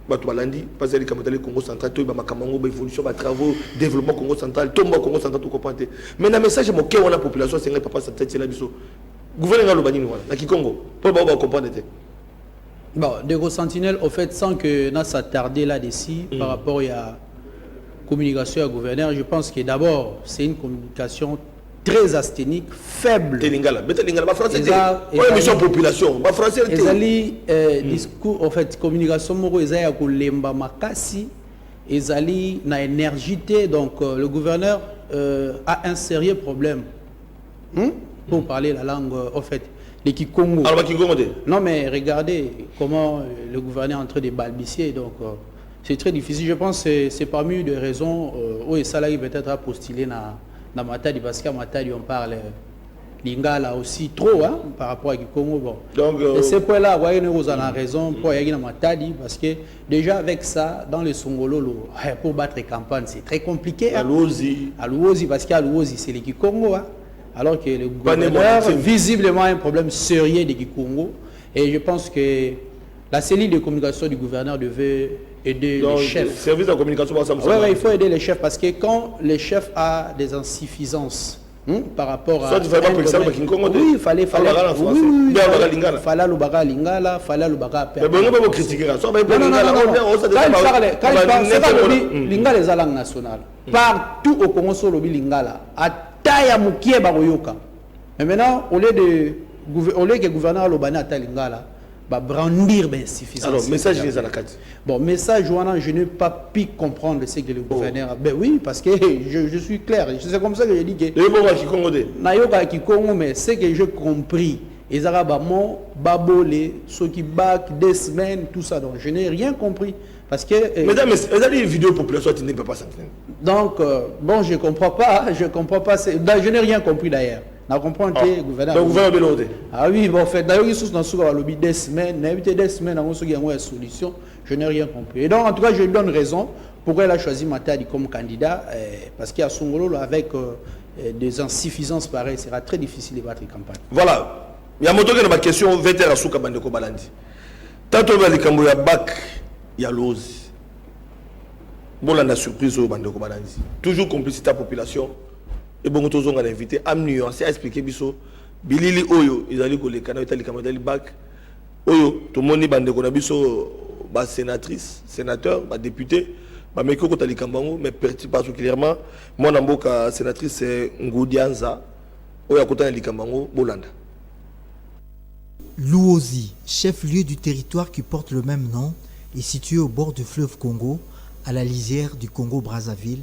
batu balandi parce que le Congo central to ba makamango ba évolution ba travaux développement Congo central tomba Congo central to comprendre mais na message mo ke wana population c'est papa sa tête c'est là biso gouverneur lo banini wana na Kikongo pour ba comprendre te. Bon, Dego Sentinelle, au fait, sans que nous s'attarder là-dessus, par rapport à la communication à gouverneur, je pense que d'abord, c'est une communication très asthénique, faible. Telingala, mais Telingala, ma français, c'est mission population, ma français, c'est discours, en fait, communication, ils ont lemba makasi, ils ont na énergie, donc le gouverneur a un sérieux problème pour parler la langue, en fait. Les Kikongo. Alors, Kikongo. Non, mais regardez comment le gouverneur est en train de balbutier. Donc, c'est très difficile. Je pense que c'est parmi les raisons où ça peut-être à postuler dans Matadi, parce qu'à Matadi, on parle lingala aussi trop par rapport à Kikongo. Bon. Donc, et ces points-là, vous voyez, nous avons raison pour y aller dans Matadi, parce que déjà avec ça, dans le Songololo, pour battre les campagnes, c'est très compliqué. À Louozi, parce qu'à Louozi, c'est les Kikongo. Alors que le gouverneur visiblement un problème sérieux de Kikongo. Et je pense que la cellule de communication du gouverneur devait aider les chefs. Service de communication, il faut aider les chefs parce que quand les chefs ont des insuffisances par rapport à... Oui, il fallait l'Ubaga Lingala, fallait l'Ubaga... Mais bon, on peut critiquer ça. Quand il parle, c'est pas Lingala les langues nationales. Partout au Congo, sur le Lingala. Mais maintenant, au lieu que le gouverneur Lobana Talingala va brandir suffisant. Alors, message des alakati. Bon, message, je n'ai pas pu comprendre ce que le gouverneur. Ben oui, parce que je suis clair. C'est comme ça que je dis que. Nayoka Kikongo, mais ce que j'ai compris, les Arabes, Babole, ceux qui back, 2 semaines, tout ça. Donc, je n'ai rien compris. Parce que. Mesdames, vous avez une vidéo population qui n'est pas s'entraîner. Donc, bon, je ne comprends pas. Je n'ai rien compris d'ailleurs. Je comprends que le gouverneur. Donc, vous avez l'ordre. Ah oui, bon, en fait, d'ailleurs, ils sont dans le lobby 2 semaines. N'inviter 2 semaines avant qu'il y ait une solution. Je n'ai rien compris. Et donc, en tout cas, je lui donne raison pourquoi elle a choisi Matadi comme candidat. Parce qu'il y a Songolo, avec des insuffisances pareilles, ce sera très difficile de battre la campagne. Voilà. Il y a une question, Véter Asuka Bandeko Balandi. Tantôt, il y a bac. Il y a l'ose. Bon, la surprise au Bandeko Balandi. Toujours complicité à la population. Et bon, nous avons invité à nuancer, à expliquer biso. Bilili Oyo, ils allaient coller canaux, ils allaient bac. Oyo, tout le monde est Bandeko Nabiso, sénatrice, sénateur, député. Mais particulièrement, moi, Namboka sénatrice, c'est Ngoudianza. Oyo, à côté de Likambango, Bolanda. Louozi, chef-lieu du territoire qui porte le même nom, est situé au bord du fleuve Congo, à la lisière du Congo-Brazzaville,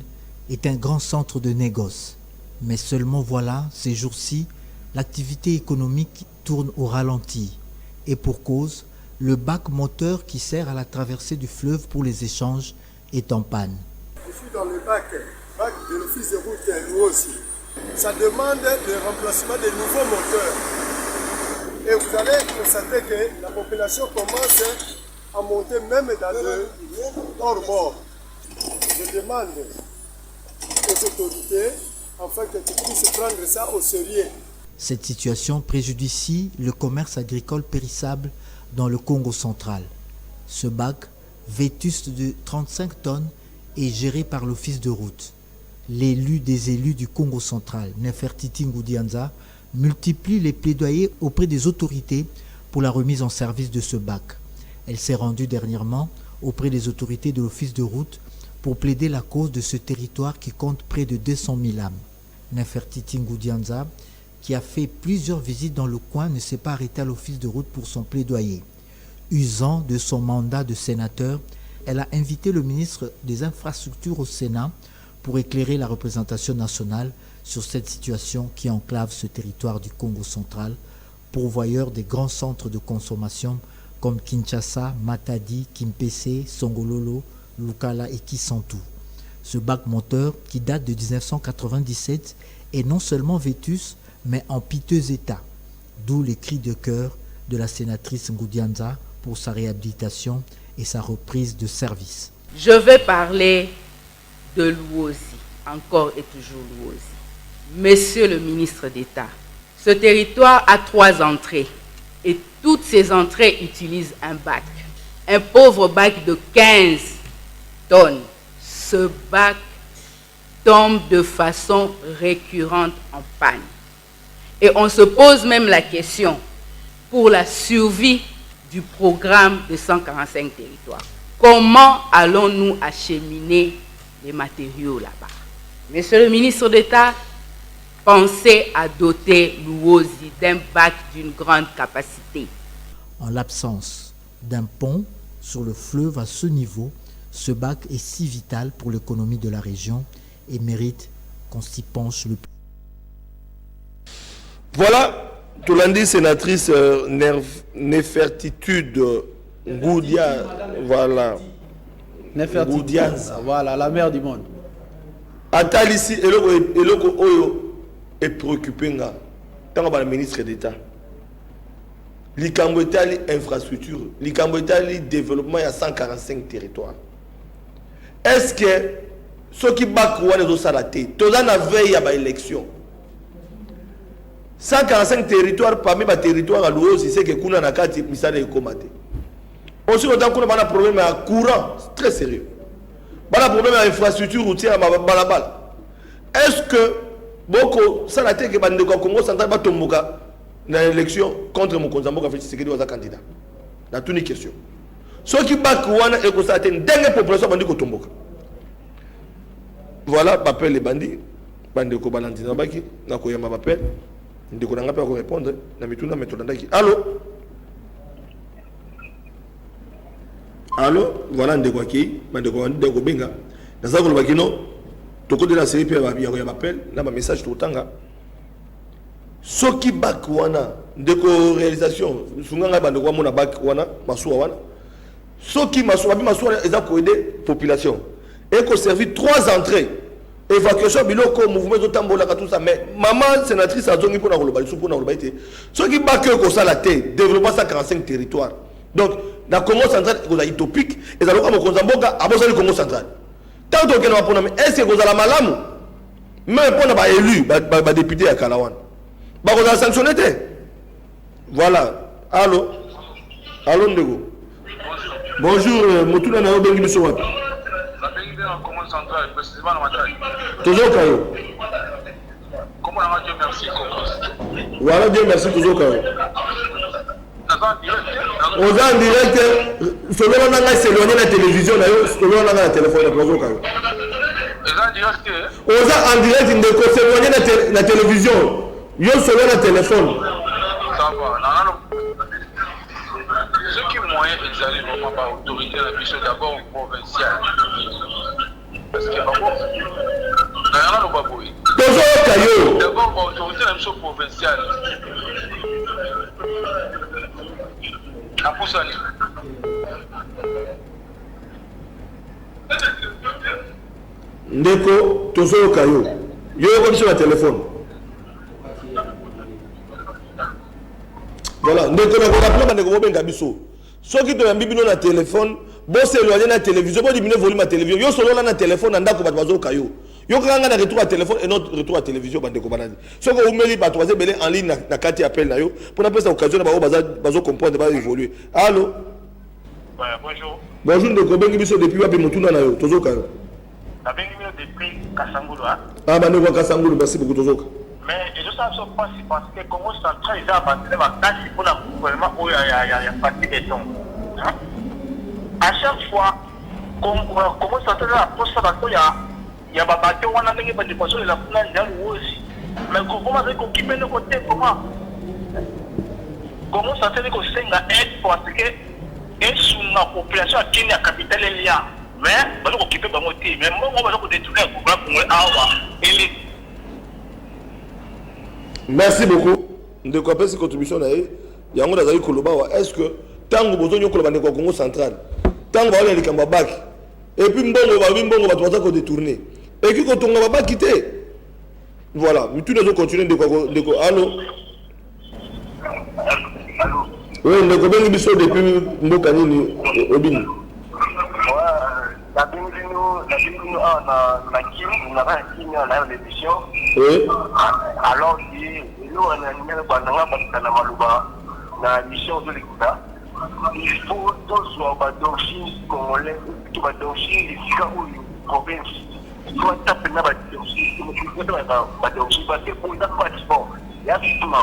est un grand centre de négoce. Mais seulement voilà, ces jours-ci, l'activité économique tourne au ralenti. Et pour cause, le bac moteur qui sert à la traversée du fleuve pour les échanges est en panne. Je suis dans le bac bac de l'office de route nous aussi. Ça demande le remplacement des nouveaux moteurs. Et vous allez constater que la population commence à monter même dans le hors-bord. Je demande aux autorités afin que tu puisses prendre ça au sérieux. Cette situation préjudicie le commerce agricole périssable dans le Congo central. Ce bac, vétuste de 35 tonnes, est géré par l'office de route. L'élu des élus du Congo central, Nefertiti Ngoudianza, multiplie les plaidoyers auprès des autorités pour la remise en service de ce bac. Elle s'est rendue dernièrement auprès des autorités de l'office de route pour plaider la cause de ce territoire qui compte près de 200 000 âmes. Nefertiti Ngoudianza, qui a fait plusieurs visites dans le coin, ne s'est pas arrêtée à l'office de route pour son plaidoyer. Usant de son mandat de sénateur, elle a invité le ministre des Infrastructures au Sénat pour éclairer la représentation nationale sur cette situation qui enclave ce territoire du Congo central, pourvoyeur des grands centres de consommation comme Kinshasa, Matadi, Kimpese, Songololo, Lukala et Kisantu. Ce bac moteur, qui date de 1997, est non seulement vétuste, mais en piteux état. D'où les cris de cœur de la sénatrice Ngoudianza pour sa réhabilitation et sa reprise de service. Je vais parler de Luozi, encore et toujours Luozi. Monsieur le ministre d'État, ce territoire a 3 entrées et toutes ces entrées utilisent un bac. Un pauvre bac de 15 tonnes. Ce bac tombe de façon récurrente en panne. Et on se pose même la question pour la survie du programme de 145 territoires. Comment allons-nous acheminer les matériaux là-bas? Monsieur le ministre d'État, pensez à doter Luozi d'un bac d'une grande capacité. En l'absence d'un pont sur le fleuve à ce niveau, ce bac est si vital pour l'économie de la région et mérite qu'on s'y penche le plus. Voilà, Tolandi, sénatrice Nefertitude Ngoudia, voilà. Nefertitude, voilà, la mère du monde. Atal ici, Eloko Oyo est préoccupé, tant que le ministre d'État. Likambo Etali infrastructure, Likambo Etali développement, il y a 145 territoires. Est-ce que ceux qui battent les autres salatés, tout le monde a veillé à l'élection? 145 territoires parmi les territoires à l'ouest, c'est que Kuna Nakati Misada est comaté. Aussi, on a un problème à courant, très sérieux. On a un problème à infrastructure routière à Balabal. Est-ce que beaucoup salaté que le Congo central va tomber dans l'élection contre mon Konzamboka fait ce qu'il doit être candidat? Dans toutes les questions. Ceux qui battent Kouana et que ça atteint une dernière population bandit Kotomboka. Voilà, m'appelle les bandits. Bandit Kobalandina Baki, Nakoyama m'appelle. Je ne peux pas répondre. Allô? Allô? Voilà, Ndegwaki, Ndego Benga. Dans un Golbakino, tout côté de la série, il y a un appel, il y a un message tout le temps. Ce qui back wana, de réalisation, Sunganga Bandegwa Mona back wana, Masua wana. Ce qui Masua, ils ont aidé la population. Et qu'on servi 3 entrées. Évacuation biloko mouvement de tambola tout ça mais maman sénatrice a zongi pour na global sous pour na globalité ceux qui baquent ko ça la tête développement 145 territoires donc la Congo central est utopique et ça loka mo Konzamboka abosa le Congo central tant que na pona mais est-ce que la malamu même pour na élu ba député à Kalawan ba ko sanctionné voilà allô allô Ndego bonjour motuna na obengi biso wapi toujours Kayo. Comment on a dit merci? Voilà, Dieu merci toujours Kayo. On est en direct. Selon on a s'éloigné la télévision, selon on a la téléphone, toujours Kayo. On est en direct de s'éloigner la télévision. Yo selon la téléphone. Ça va. Ce qui est moyen d'exaler vraiment par autorité la mission d'abord provinciale. Parce que d'abord, l'autorité de la mission provinciale. La Poussani. ndeko tozoyoka yo yoyoka biso na telefone. Voilà, ndeko na korappela bandeko bobenga biso soki toyambi bino na telefone bose éloigné na télévision bo diminuer volume ya télévision yo solola na telefone na ndako bato bazoyoka yo yo kaka na retour à téléphone et notre retour à télévision bandeko banani soki omeli bato baza ebele en ligne na kati ya appel na yo mpona pesa occasion na bango bazo comprendre ba évoluer. Allô? Bonjour. Bonjour ndeko bengi biso depuis wapi motuna na yo tozoka yo? Nabengi bino depuis Kasangulu. Ah bandeko Kasangulu, merci beaucoup tozoka. Mais je sais pas si parce que Congo central ils ont abandonné ma tâche pour la gouvernement où il y a parti des tons. À chaque fois, Congo central a posé ça il y a bateau on a gagné par des poissons de la plage dans aussi. Mais comment est-ce qu'on occupé le côté comment? Congo central qu'on s'engage aide parce que et sous la population à Kenya capitale il y a mais on va occuper par motif mais moi on va détruire le gouvernement pour avoir et merci beaucoup ndeko apesi contribution na ye yango nazali koloba wa est-ce que tango bozonyo koloba ndeko Congo central tango ba ole likamba baki et puis mbongo bato baza ko détourner et qui kotonga ba baki te voilà tout nous continuer ndeko allô oui ndeko bengi biso depuis mboka nini obini la bienvenue na Kim na Kenya na l'émission. Oui. Alors nous on a une bandanga parce na maluba na mission de l'écoute. Il faut tous soit d'origine congolais tout d'origine ici où province. Il faut taper na d'origine parce que pour ça pas sport. Il y a tout ma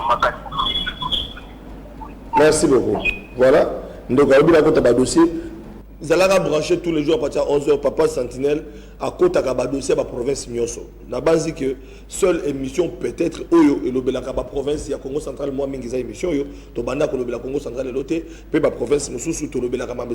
merci beaucoup. Voilà. Donc on a un dossier. Ils allaient brancher tous les jours à partir de 11h, Papa Sentinelle, à côté de la dossier de la province Nyoso. La base que seule émission peut-être Oyo et le province, il y a Congo central, moi, mingi émission, yo, to banda ko le Congo central et l'autre, puis la province, nous sous to le Belakama,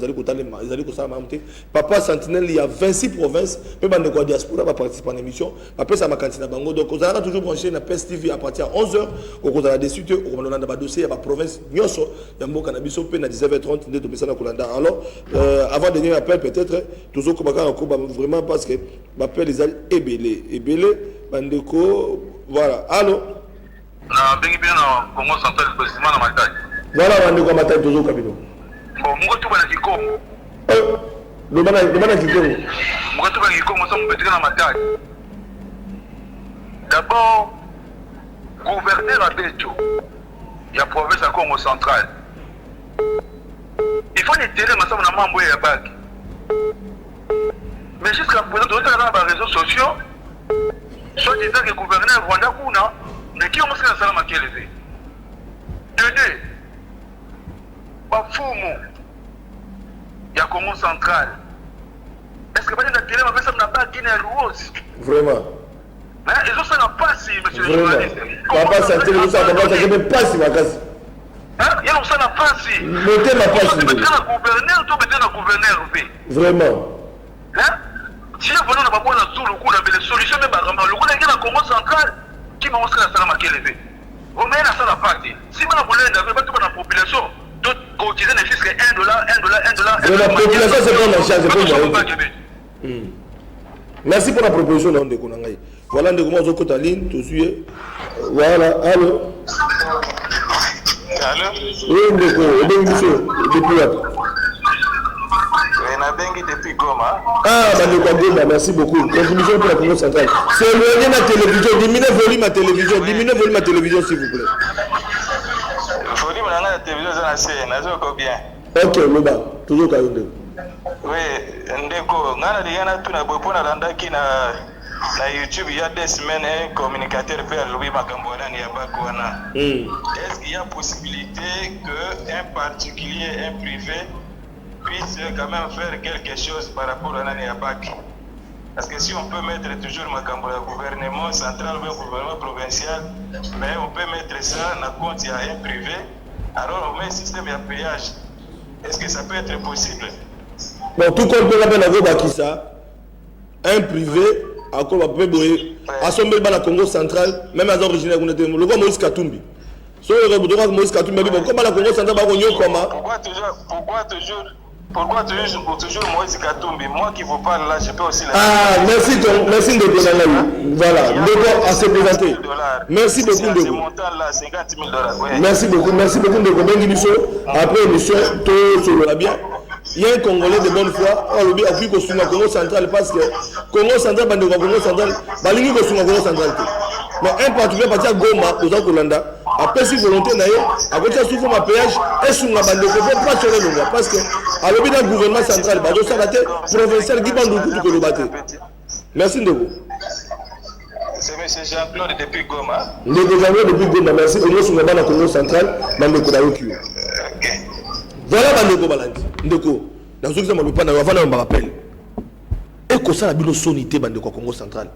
Papa Sentinelle, il y a 26 provinces, puis bande de diaspora va participer à l'émission, après ça m'a cantina bango, donc on a toujours branché la PES TV à partir de 11h, on a des suites, on a un dossier à la province Nyoso, il y a un mot cannabis open à 19h30, de Tobessa Kolanda. Alors, avant de venir appel peut-être toujours comme vraiment parce que m'appelle les ébélé bandeko voilà allô na bengi bien na Congo central précisément na Matai voilà bandeko Matai toujours kabino bon mungo tu bana Kikongo le bana Kikongo mungo tu bana Kikongo ça m'betika na Matai d'abord gouverneur à Beto il y a province à Congo central. Il faut les terrains ensemble dans mambo et bac. Mais jusqu'à présent, on a dans les réseaux sociaux, soit disant que le gouverneur Rwanda Kuna, mais qui ont fait un salam à quel effet? Deux, Bafumo, il y a Congo central. Est-ce que pas les terrains avec ça n'a pas Guinée Rose? Vraiment. Mais ils ont ça n'a pas si, monsieur le journaliste. Papa Sentinelle, ça n'a pas si, ma casse. Il y a ça n'a pas si. Mettez ma passe. Tu mettez la gouverneur, tu mettez la gouverneur. Vraiment. Si vous voulez, on va voir tout le coup, les solutions, même le coup de la Congo centrale, qui m'a montré la salle à quel effet. Vous mettez la salle à partir. Si vous voulez, vous avez pas la population, d'autres cotiser ne fût que $1, $1. La population, c'est pas la charge, c'est pas merci pour la proposition de Konangaï. Voilà, de comment on a ligne, tout suite. Voilà, allô. Allô? Oui, depuis là. Depuis Goma. Ah, Goma, merci beaucoup. Contribution pour la Congo centrale. C'est éloigné ma télévision. Diminuez volume ma télévision. Diminuez volume ma télévision, s'il vous plaît. Volume la télévision, c'est bien. Ok, le bas. Toujours Kayoundé. Oui, Ndeko, Nana Tuna Bopona Landaki na YouTube, il y a des semaines, un communicateur vers Louis Makambouana Niabakouana. Est-ce qu'il y a possibilité qu'un particulier, un privé, puisse quand même faire quelque chose par rapport à Niabak? Parce que si on peut mettre toujours Makamboula, gouvernement central ou gouvernement provincial, mais on peut mettre ça dans le compte, il y a un privé, alors on met un système de payage. Est-ce que ça peut être possible? Bon, tout compte peut l'appeler ça. Un privé, encore un peu bourré, à son bel la Congo central, même à l'origine, le roi Moïse Katumbi. Sur le roi Moïse Katumbi, comment la Congo centrale va revenir comment? Pourquoi toujours Pourquoi toujours Moïse Katumbi? Moi qui vous parle là, je peux aussi... Ah, merci de donner. Voilà, Ndeko à se présenter. Merci beaucoup Ndeko. Ce montant-là, 50 000 $. Ouais. Merci beaucoup Ndeko. Bengi biso. Après l'émission, tout sur la bien. Il y a un Congolais de bonne foi. On l'a appris qu'au Congo central parce que Congo central, Congo central, balingi qu'au Congo central. Mais un particulier parti à Goma, aux Ankolanda. Après si volonté naïe, à côté de souffle ma péage, est sur la bande de faut pas sur le droit parce que à l'objet d'un gouvernement central, bah donc ça la tête provincial qui bande beaucoup que le battre. Merci de vous. C'est Jean-Claude depuis Goma. Jean-Claude depuis Goma, merci. On est sur la bande de Congo central, bande de Kodaoki. Voilà bande de Balandi. Ndeko, dans ce que ça m'a pas avant on me rappelle. Et que ça la bilo sonité bande de Congo central.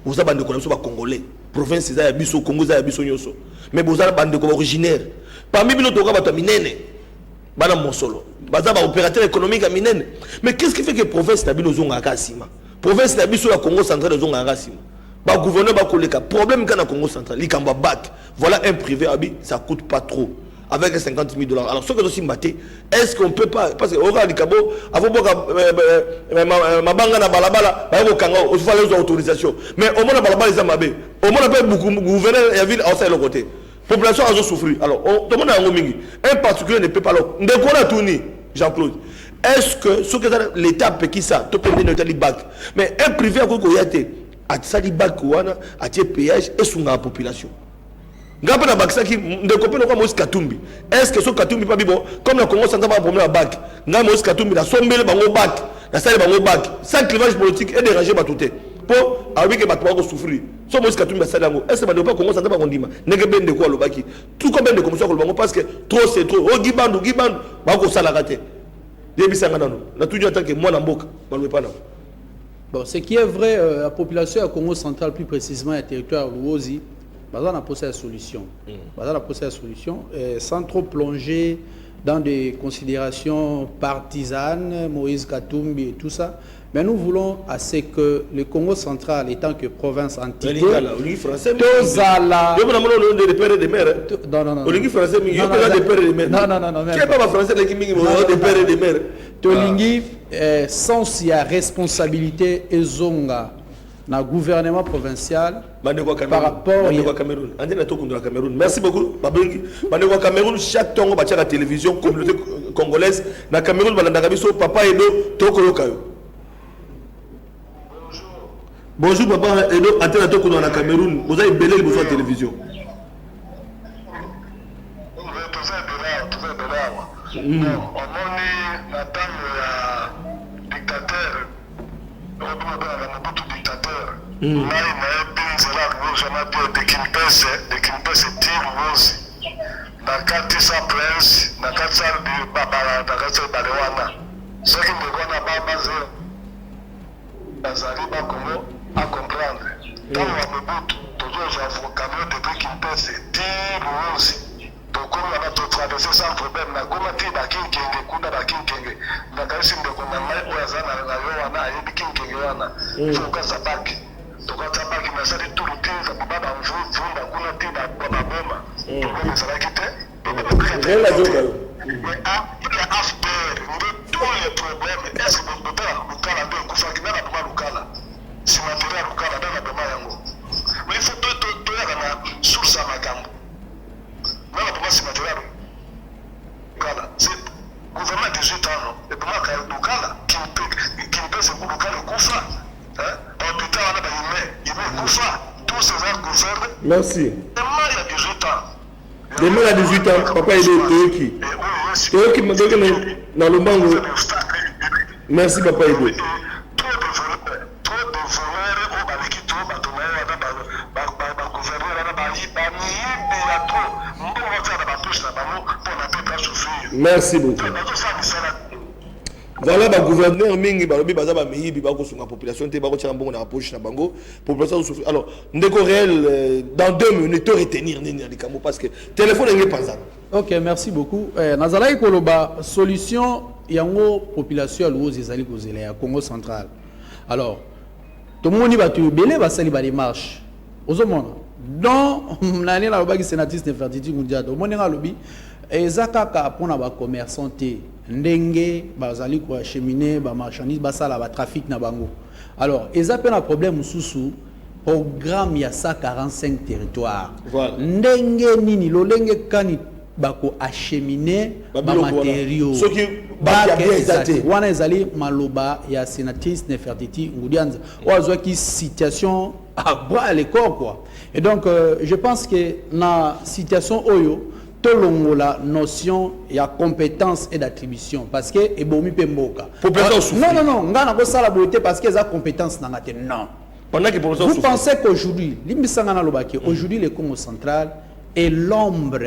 Vous avez bande de Congo congolais. Province za biso Congo za biso nyoso. Mais vous avez bande de originaire. Parmi bino toka bato minene. Bana mosolo. Baza ba opérateur économique minene. Mais qu'est-ce qui fait que province na bino zonga kasima? Province na biso la Congo central zonga kasima. Ba gouverneur ba koleka problème kana Congo central, likamba bac. Voilà un privé abi, ça coûte pas trop. Avec 50 000 $. Alors, ce que je suis maté, est-ce qu'on peut pas, parce que au Likabo, avant ma banga na balabala, il faut les autorisations. Mais au moins la balabala les amabé, au moins la beaucoup gouverneur et la ville outside le côté. Population a souffert. Alors, tout le monde a un particulier ne peut pas le. De quoi la tourner, Jean-Claude? Est-ce que ce que l'État peut qui ça, tout le monde est allé bac. Mais un privé à quoi il y a été, à sali bac ou à tirer péage et sous la population. Ngapa na bakisa ki ndekope no kwa Moïse Katumbi. Est-ce que ce Katumbi pas bibo comme la Congo central pas problème à bac. Nga Moïse Katumbi la sombele bango bac, la salle bango bac. Sans clivage politique et déranger batouté. Pour avec que batwa ko souffrir. So Moïse Katumbi la salle ngo. Est-ce que ba Congo central pas kondima. Nenge ben de quoi lo baki. Tout comme ben de commission ko bango parce que trop c'est trop. O gibandu ba ko sala raté. Débisa ngana no. Na toujours tant que moi na mboka ba lo pas na. Bon, ce qui est vrai la population à Congo central plus précisément le territoire Luozi. On a posé la solution. Sans trop plonger dans des considérations partisanes, Moïse Katumbi et tout ça. Mais nous voulons assez que le Congo central, étant que province entité, Non. sans si à responsabilité et zonga. Dans le gouvernement provincial par rapport à Cameroun. Merci beaucoup. Au Cameroun, chaque temps, on va la télévision, communauté congolaise. Dans le Cameroun, papa Edo, bonjour papa Edo, antenne Toko dans le Cameroun. Vous avez belé le besoin de télévision. Merci. Demain à 18 ans, papa il est Toyoki. Toyoki m'a donné dans le bango. Merci papa Edo. Merci beaucoup. Voilà le gouverneur mingi balobi baza ba meyi ba ko sunga population te ba ko tshaka mbongo na poche na bango population souffre. Alors ndeko réel dans 2 minutes retenir nini likambo parce que téléphone ngi panza. OK, merci beaucoup. Nazala koloba solution yango population Luozi ezali kozela ya Congo central. Alors tout le monde va te belé va sali ba démarche. Ozomona. Dans l'année la lobaki sénatrice Nefertiti Mundiado. Mon nga lobi ezaka ka pona ba commerçant te. ndenge bazali ko acheminer ba marchandise basala ba trafic na bango. Alors eza pe na problème mususu programme ya 145 territoires. Voilà. Ndenge nini lolenge kani bako acheminer ba matériaux. Ce qui ba bien exalté. Wana ezali maloba ya sénatrice Nefertiti Ngudianza. Oazwa ki situation à bras le corps quoi. Et donc je pense que na situation oyo tolongo la notion ya compétence et d'attribution parce que ebomi pemboka. Non, ngana ko sala beauté parce que za compétence na ngate non. Vous pensez qu'aujourd'hui, aujourd'hui le Congo central est l'ombre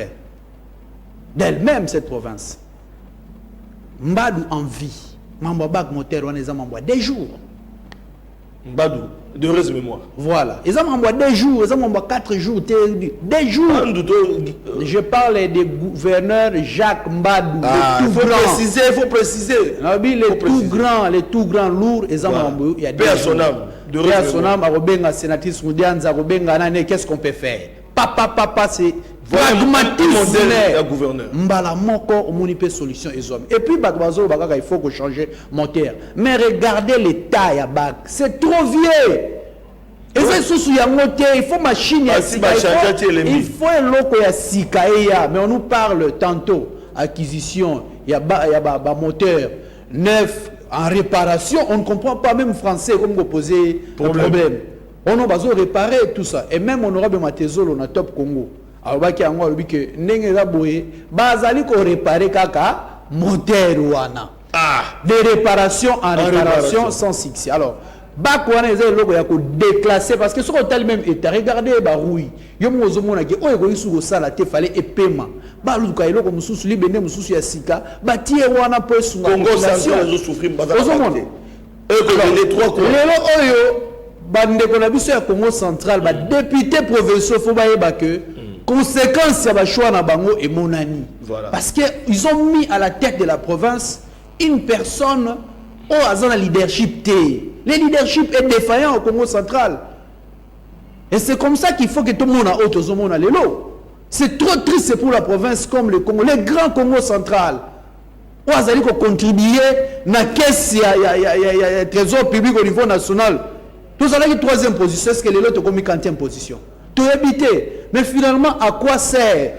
d'elle-même cette province. Mbadou en vie. Mambabak moteur on les a m'envoie des jours. Mbadou de heureuse mémoire. Voilà. Ils ont m'envoie des jours, ils ont m'envoie 4 jours, des jours. Je parle des gouverneurs Jacques Mbadou, il faut préciser. Les tout grands lourds, ils ont m'envoie. Il y a des personnages. Robenga sénatrice Ngudianza, Robenga nane, qu'est-ce qu'on peut faire? Papa, c'est pragmatisme. Mbala moko omonipe solution et hommes. Et puis bakbazo bakaka il faut que changer moteur. Mais regardez l'état ya bak, c'est trop vieux. Et ça sous ya moteur, il faut machine ya sika. Il faut loko ya sika ya. Mais on nous parle tantôt acquisition, ya ba moteur neuf en réparation, on ne comprend pas même français comme vous posez problème. On a besoin de réparer tout ça. Et même honorable Matezolo na top Congo. Alors baki yango lobi que ndenge za boye bazali ko réparer kaka moteur wana. Des réparations en réparation sans succès. Alors bak wana ezali logo ya ko déclasser parce que ce qu'on tel même état regardez ba rouille. Yo mozo mona ke oyo ko isu ko sala te fallait epema. Ba lu ka eloko mususu libende mususu ya sika ba tie wana po sunga. Congo central zo souffrir bazali. Et que les trois lelo oyo bandeko na biso ya Congo central ba député provinciaux faut ba yeba que conséquence ya ba choix na bango et monani. Voilà. Parce que ils ont mis à la tête de la province une personne au azana leadership T. Le leadership est défaillant au Congo central. Et c'est comme ça qu'il faut que tout le monde a autre monde à l'élo. C'est trop triste pour la province comme le Congo, le grand Congo central. Ou azali ko contribuer na caisse ya trésor public au niveau national. Tout ça là qui troisième position, est-ce que les autres comme 40e position. Tout éviter. Mais finalement, à quoi sert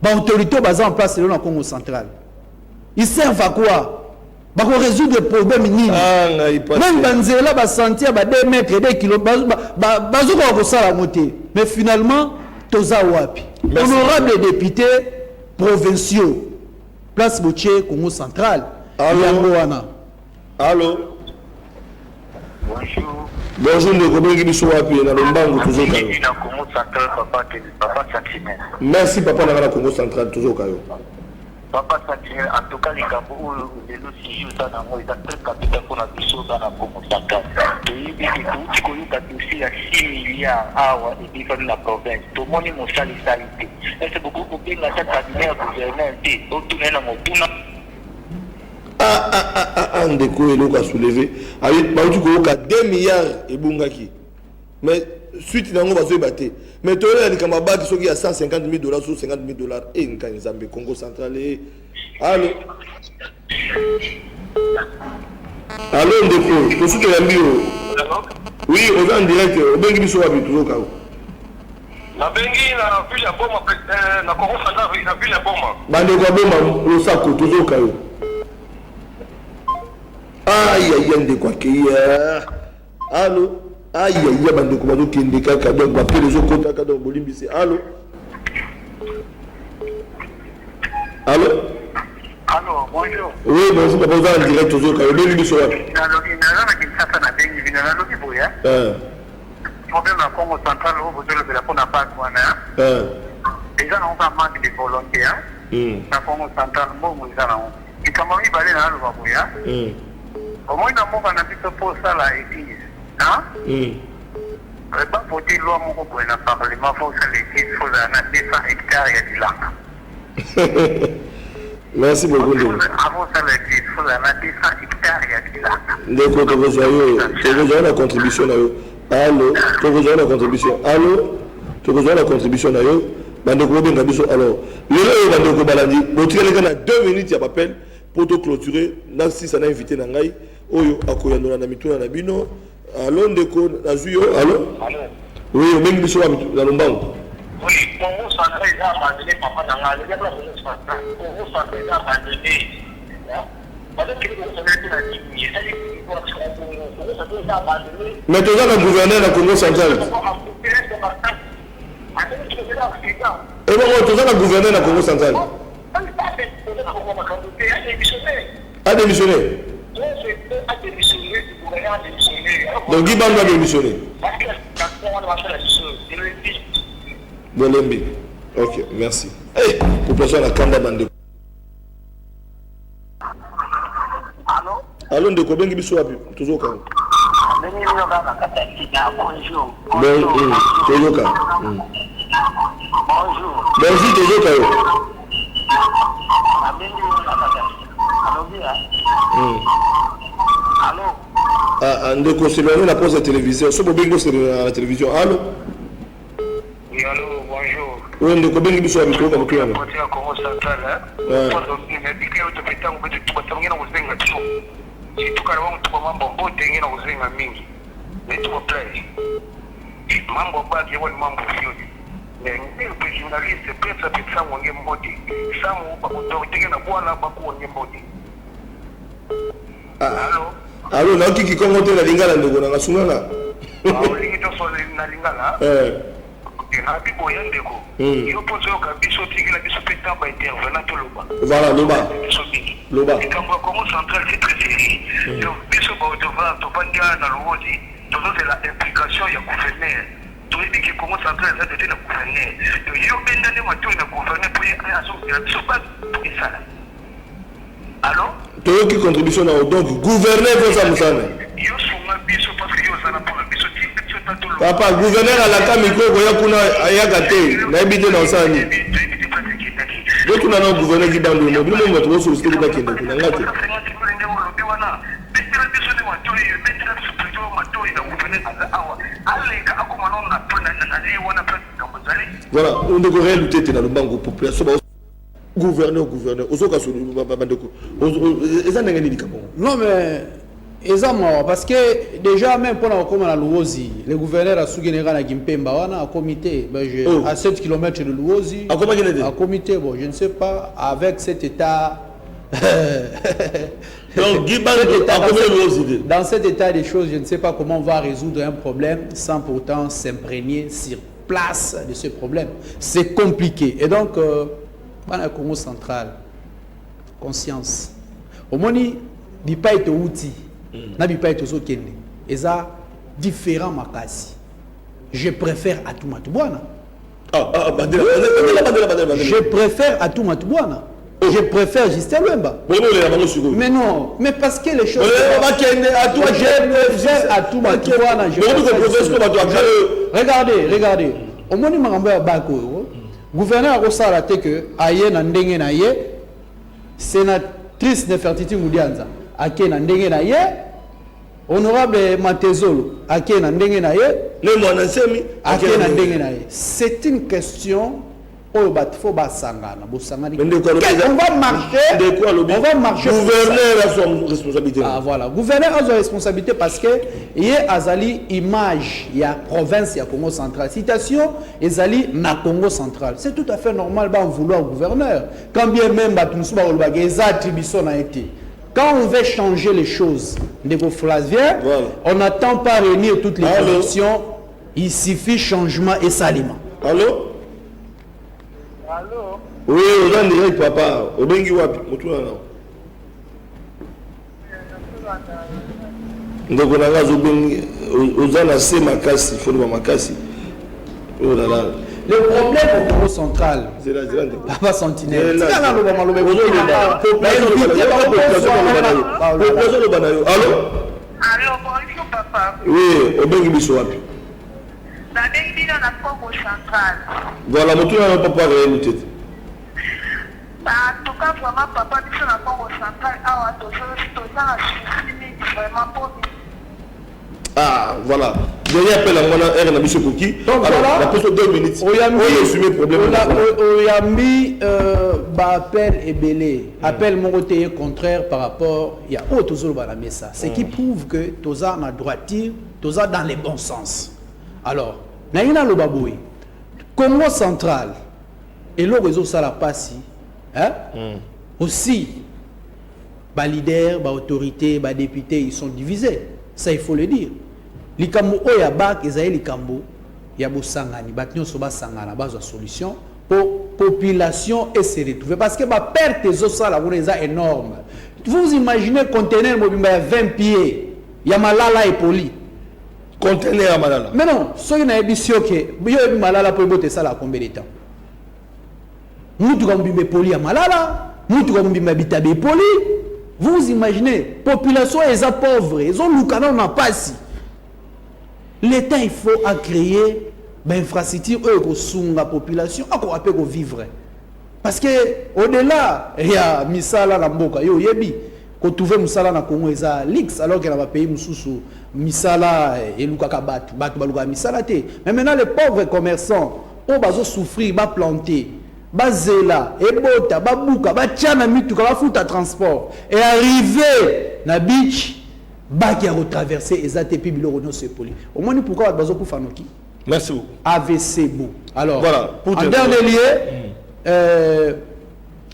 l'autorité basée en place dans le Congo central? Ils servent à quoi? Pour résoudre les problèmes minimes. Même Banzela va sentir 2 mètres, 2 kilomètres, mais finalement, Toza Wapi. Honorables députés provinciaux. Place Boutier, Congo central. Allô? Bonjour. Bonjour, le Gobelgi Bissou Wapi, dans le Mbango, toujours Kayo. Papa Sentinelle. Merci, papa, dans la Congo central, toujours Kayo. Papa Sentinelle, en tout cas, les Gabou, les Lucie, ils sont dans très capital pour la Bissou dans la Congo central. Et il dit que tu connais aussi à 6 milliards et puis dans la province. Tout le monde est mon salité. Et c'est beaucoup pour bien la tête cabinet gouverneur. Tout le monde est mon tournant. Ndeko eloko a soulevé avec bauti ko ka 2 milliards et bungaki mais suite nango bazo baté mais to ya likamba ba ki soki ya 150 000 $ ou 50 000 $ et nkani Zambie Congo central et allô Ndeko to suite ya mbio oui on est en direct au bengi biso wa bitu ka na bengi na ville ya Boma na Congo central na ville ya Boma bande ko Boma lo sako to ka yo. Aïe, de quoi qu'il y a. Allô? Aïe, bande ko bazo kende kaka donc ba pe les autres kaka donc bolimbi c'est allô? Allô? Allô, bonjour. Oui, bonjour, papa, vous en direct toujours quand même biso wa. Problème à Congo central où vous avez la pour pas quoi déjà on va manque de volonté na Congo central mo muzana et comme il va aller dans le Babuya au moins dans mon on a plutôt pour ça là église hein pas voter loi mon ko na parlement faut ça l'église faut na 200 hectares ya dilanga. Merci beaucoup. Avant ça l'église faut na 200 hectares ya dilanga. Ndeko to besoin la contribution là. Allô, tu rejoins la contribution. Allô, tu rejoins la contribution là. Bande ko benga biso alors. Le bande ko balandi. Botika les gars 2 minutes ya appel. pour te clôturer si ça n'a invité nangai oyo akoyandona na mituna na bino allo ndeko nazuyo allo oui obengi biso na lombango oui Congo central eza abandonné papa na ngai le gars Congo central eza abandonné mais tu as le gouverneur de Congo central. Et bon, tu as le gouverneur de Congo central. A démissionné. Donc Guy Banda a démissionné. Bolembi. Ok, merci. Hey, population la Kanda Bande. Allô, ndeko bengi biso wapi tozoka tozoka bonjour tozoka yo ndeko seloni la pose de télévision so bobengo seloni la télévision allô oui allô bonjour oui ndeko bengi biso wapi tozoka mokuyana si tukala wangu tuko mambo bote ngine kuzinga mingi ni tuko play mambo baki yao ni mambo sio ni pe journaliste pesa pesa wange mbodi samu ba kutoka na bwana ba kuonge mbodi allo na kiki kongo te na lingala ndeko na ngasunganga lingi to so na lingala na bibo yandeko yo pozo yo kabiso tigila biso peta ba intervenant to loba voilà loba Congo central c'est très sérieux. Donc, biso ba devoir na Luozi, c'est la implication ya gouverneur. Tu dis que Congo central ça doit être le gouverneur. Donc, yo benda ne matu na gouverneur pour y aller biso pas pour ça. Allô? Toi qui contribution na donc gouverneur pour ça musana. Yo songa biso parce que yo sana pour biso biso tato. Papa gouverneur à la kamiko ko yakuna ayakate na ebite na osani. Donc on a un gouverneur qui bande le mobile, on va solliciter le bac. Voilà, on devrait lutter dans le banque population. Gouverneur, non mais parce que déjà même pendant qu'on a Luozi, le gouverneur a sous-général à Gimpemba, on a un comité à 7 km de Luozi, un comité, bon, je ne sais pas, avec cet état. Dans cet état des choses, je ne sais pas comment on va résoudre un problème sans pourtant s'imprégner sur place de ce problème. C'est compliqué. Et donc, on a Congo central, conscience. Au moins, il n'y a pas été outil. N'a pas été zokende. Et ça, différents makasi. Je préfère à tout matubwana. Je préfère à tout matubwana. Je préfère Justin Wemba. Mais non, mais parce que les choses. Regardez. Au moins, le gouverneur a dit que Aye Nandenge Naye, sénatrice de Fertiti Moudianza, Ake Nandenge Naye, honorable Matezolo, Ake Nandenge Naye, le Mwanasemi, Ake Nandenge Naye. C'est une question. On va marcher. Gouverneur a son responsabilité. Ah voilà, gouverneur a son responsabilité parce que il y a Azali image, il y a province, il y a Congo central. Citation, Azali na Congo central. C'est tout à fait normal de vouloir gouverneur. Quand bien même quand on veut changer les choses, Flavien, on n'attend pas réunir toutes les conditions. Il suffit changement et salement. Allô? Allô? Oui, on a un direct papa. Au Bengi Wapi, donc on a aux makasi, il faut le makasi. Oh là là. Le problème au Congo central, Papa Sentinelle. Allô? Allô, bonjour papa. Oui, au Bengi Wapi. Voilà, mon tour n'a pas réalité. En tout cas, vraiment, papa, nous sommes à Congo central. Ah, voilà. Dernier appel à mon R na biso koki. Donc alors voilà. la pose 2 minutes. Oyambi problème. Oyambi appel et belé. Appel mon côté contraire par rapport il y a autre chose dans la messa. Ce qui prouve que toza na droiture, toza dans les bons sens. Alors, naina lo baboui. Congo central et le réseau ça la passe hein? Aussi ba leader, ba autorité, ba député, ils sont divisés. Ça il faut le dire. Likambo oya bak ezaye likambo ya bosangani batnyoso basangana bazwa solution pour population et se retrouver parce que ba perte zo sala est énorme. Vous imaginez conteneur mobimba ya 20 pieds ya malala et poli conteneur ya malala. Mais non, soki na ebisio ke yo malala po bote sala combien de temps? Mutu kambimbe poli ya malala, mutu kambimbe bitabe poli. Vous imaginez population est pauvre, ils ont lukana na pasi. L'État, il faut créer une infrastructure pour la population, pour vivre. Parce que au-delà, il y a Misala na Mboka, yo yebi, quand tu veux Misala na Congo, il y a l'X, alors qu'il y a un pays Moussou, Misala et Lukaka Batu, Baluga Misala te. Mais maintenant, les pauvres commerçants, on va souffrir, va planter, va zéla, et bota, va bouka, va tchana mitu, va foutre à transport. Et arriver na beach, qui a retraversé et ATP Bilorono se poli. Au moins, pourquoi on pour Fanoki? Merci beaucoup. AVC beau. Alors, voilà, en dernier lieu,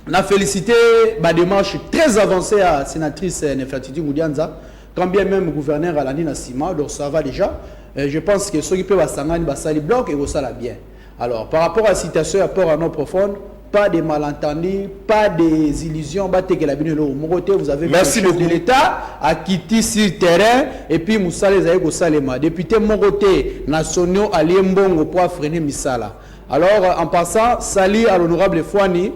on a félicité ma démarche très avancée à la sénatrice Nefertiti Moudianza, quand bien même le gouverneur Alani Nassima, donc ça va déjà. Je pense que ceux qui peuvent s'engager, ça les bloque et ça la bien. Alors, par rapport à la citation, rapport à nos profondes, pas de malentendus, pas des illusions. Vous avez merci beaucoup de l'État à quitter sur le terrain et puis Moussa les a Salema. Député Mongoté, nationaux à Liembongo pour freiner Misala. Alors en passant, salut à l'honorable Fouani.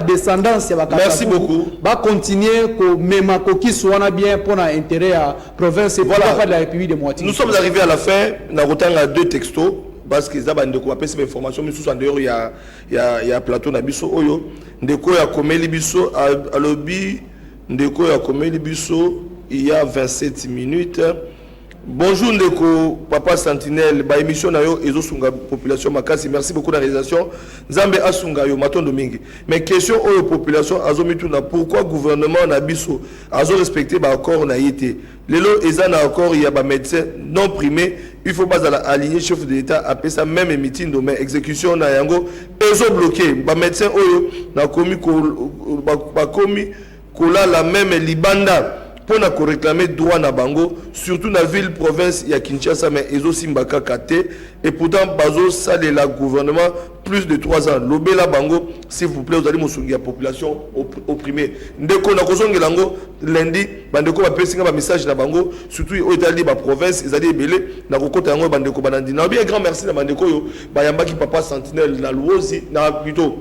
Descendance, merci beaucoup. Va continuer même qui soit bien pour l'intérêt à la province et voilà. De la République de Moitié. Nous sommes arrivés à la fin. Nous avons 2 textos. Parce que ça va nous couper ces informations mais sous en dehors il y a plateau na biso oyo ndeko ya komeli biso à lobby ndeko ya komeli biso il y a 27 minutes. Bonjour ndeko papa Sentinelle ba émission na yo ezosunga population makasi merci beaucoup la réalisation Nzambe asunga yo matondo mingi mais question oyo population azomituna pourquoi gouvernement na biso azo respecter ba accord na yité lelo ezana accord il y a ba médecin non primé il faut pas aligner chef de l'État après ça même meeting mais exécution na yango ezo bloqué ba médecin oyo na komi ba komi kola la même libanda pour réclamer droit na bango surtout dans la ville province ya Kinshasa mais ezo simbaka kate et pourtant bazo salela gouvernement plus de 3 ans lobela bango s'il vous plaît vous allez mosungi la population opprimée ndeko na kozongela ngo lundi bandeko ba pesinga ba message na bango surtout au Italie ba province ezali ebele na kokota yango bandeko banandi na bien grand merci na bandeko yo bayambaki papa Sentinelle na Luozi na plutôt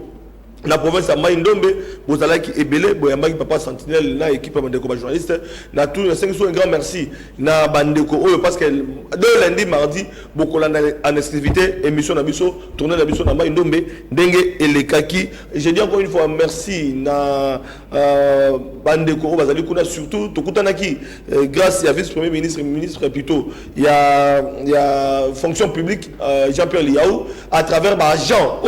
la province à Maïndombe, vous allez qui ebele, boyambaki papa Sentinelle, na équipe de bandeko journaliste, na tout, un grand merci, na bandeko parce que de lundi mardi, beaucoup en exclusivité, émission na biso, tournée na biso na Maïndombe, dengue et les kaki. Je dis encore une fois merci na bandeko bazali kuna surtout tokutanaki grâce à vice-premier ministre plutôt, il y a fonction publique Jean-Pierre Liaou à travers ma agent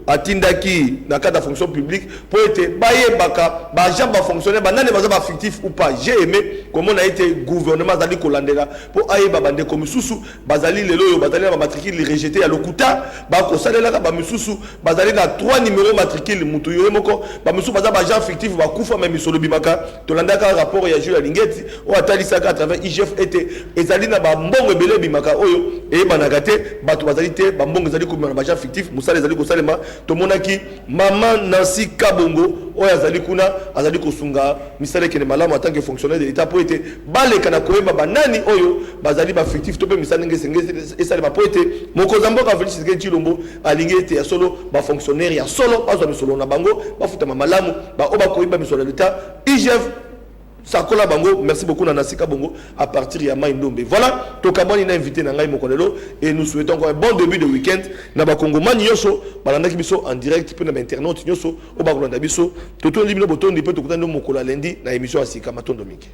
atindaki na cadre de fonction publique pour être baye baka ba gens ba fonctionner ba nane ba fictif ou pas. J'ai aimé comment on a été gouvernement zali kolandela pour aye ba bande comme susu bazali lelo yo bazali ba matricule rejeté à lokuta ba ko salela ba mususu bazali na 3 numéros matricule mutu yo moko ba mususu baza ba gens fictif ba kufa même solo bimaka to landaka rapport ya Jules Lingeti o atali saka à travers IGF était ezali na ba mbongo belé bimaka oyo e banagate bato bazali te ba mbongo zali ko ba gens fictif musala ezali ko salema to monaki maman Nancy Kabongo oya azali kuna azali kosunga misale kene malamu en tant que fonctionnaire de l'État pour être baleka na koyeba banani oyo bazali ba fictif to pe misale ngese esale ba pour être mokozambo ka Félix Tshisekedi alingi ete ya solo ba fonctionnaire ya solo bazwa misolo na bango ba futa malamu ba oba koyeba misolo de l'État IGF Sakola Bango, merci beaucoup Nanasika Bongo à partir de Maïndombe. Voilà, Tokabani n'a invité Nangai Mokonelo et nous souhaitons encore un bon début de week-end. Naba Congo Manioso, Balanda Biso en direct, puis internaute Nyoso, au Bagolanda Biso, Toto Libino Boton, Dipo Tokutano Mokola lundi, na émission à Sika Maton Dominique.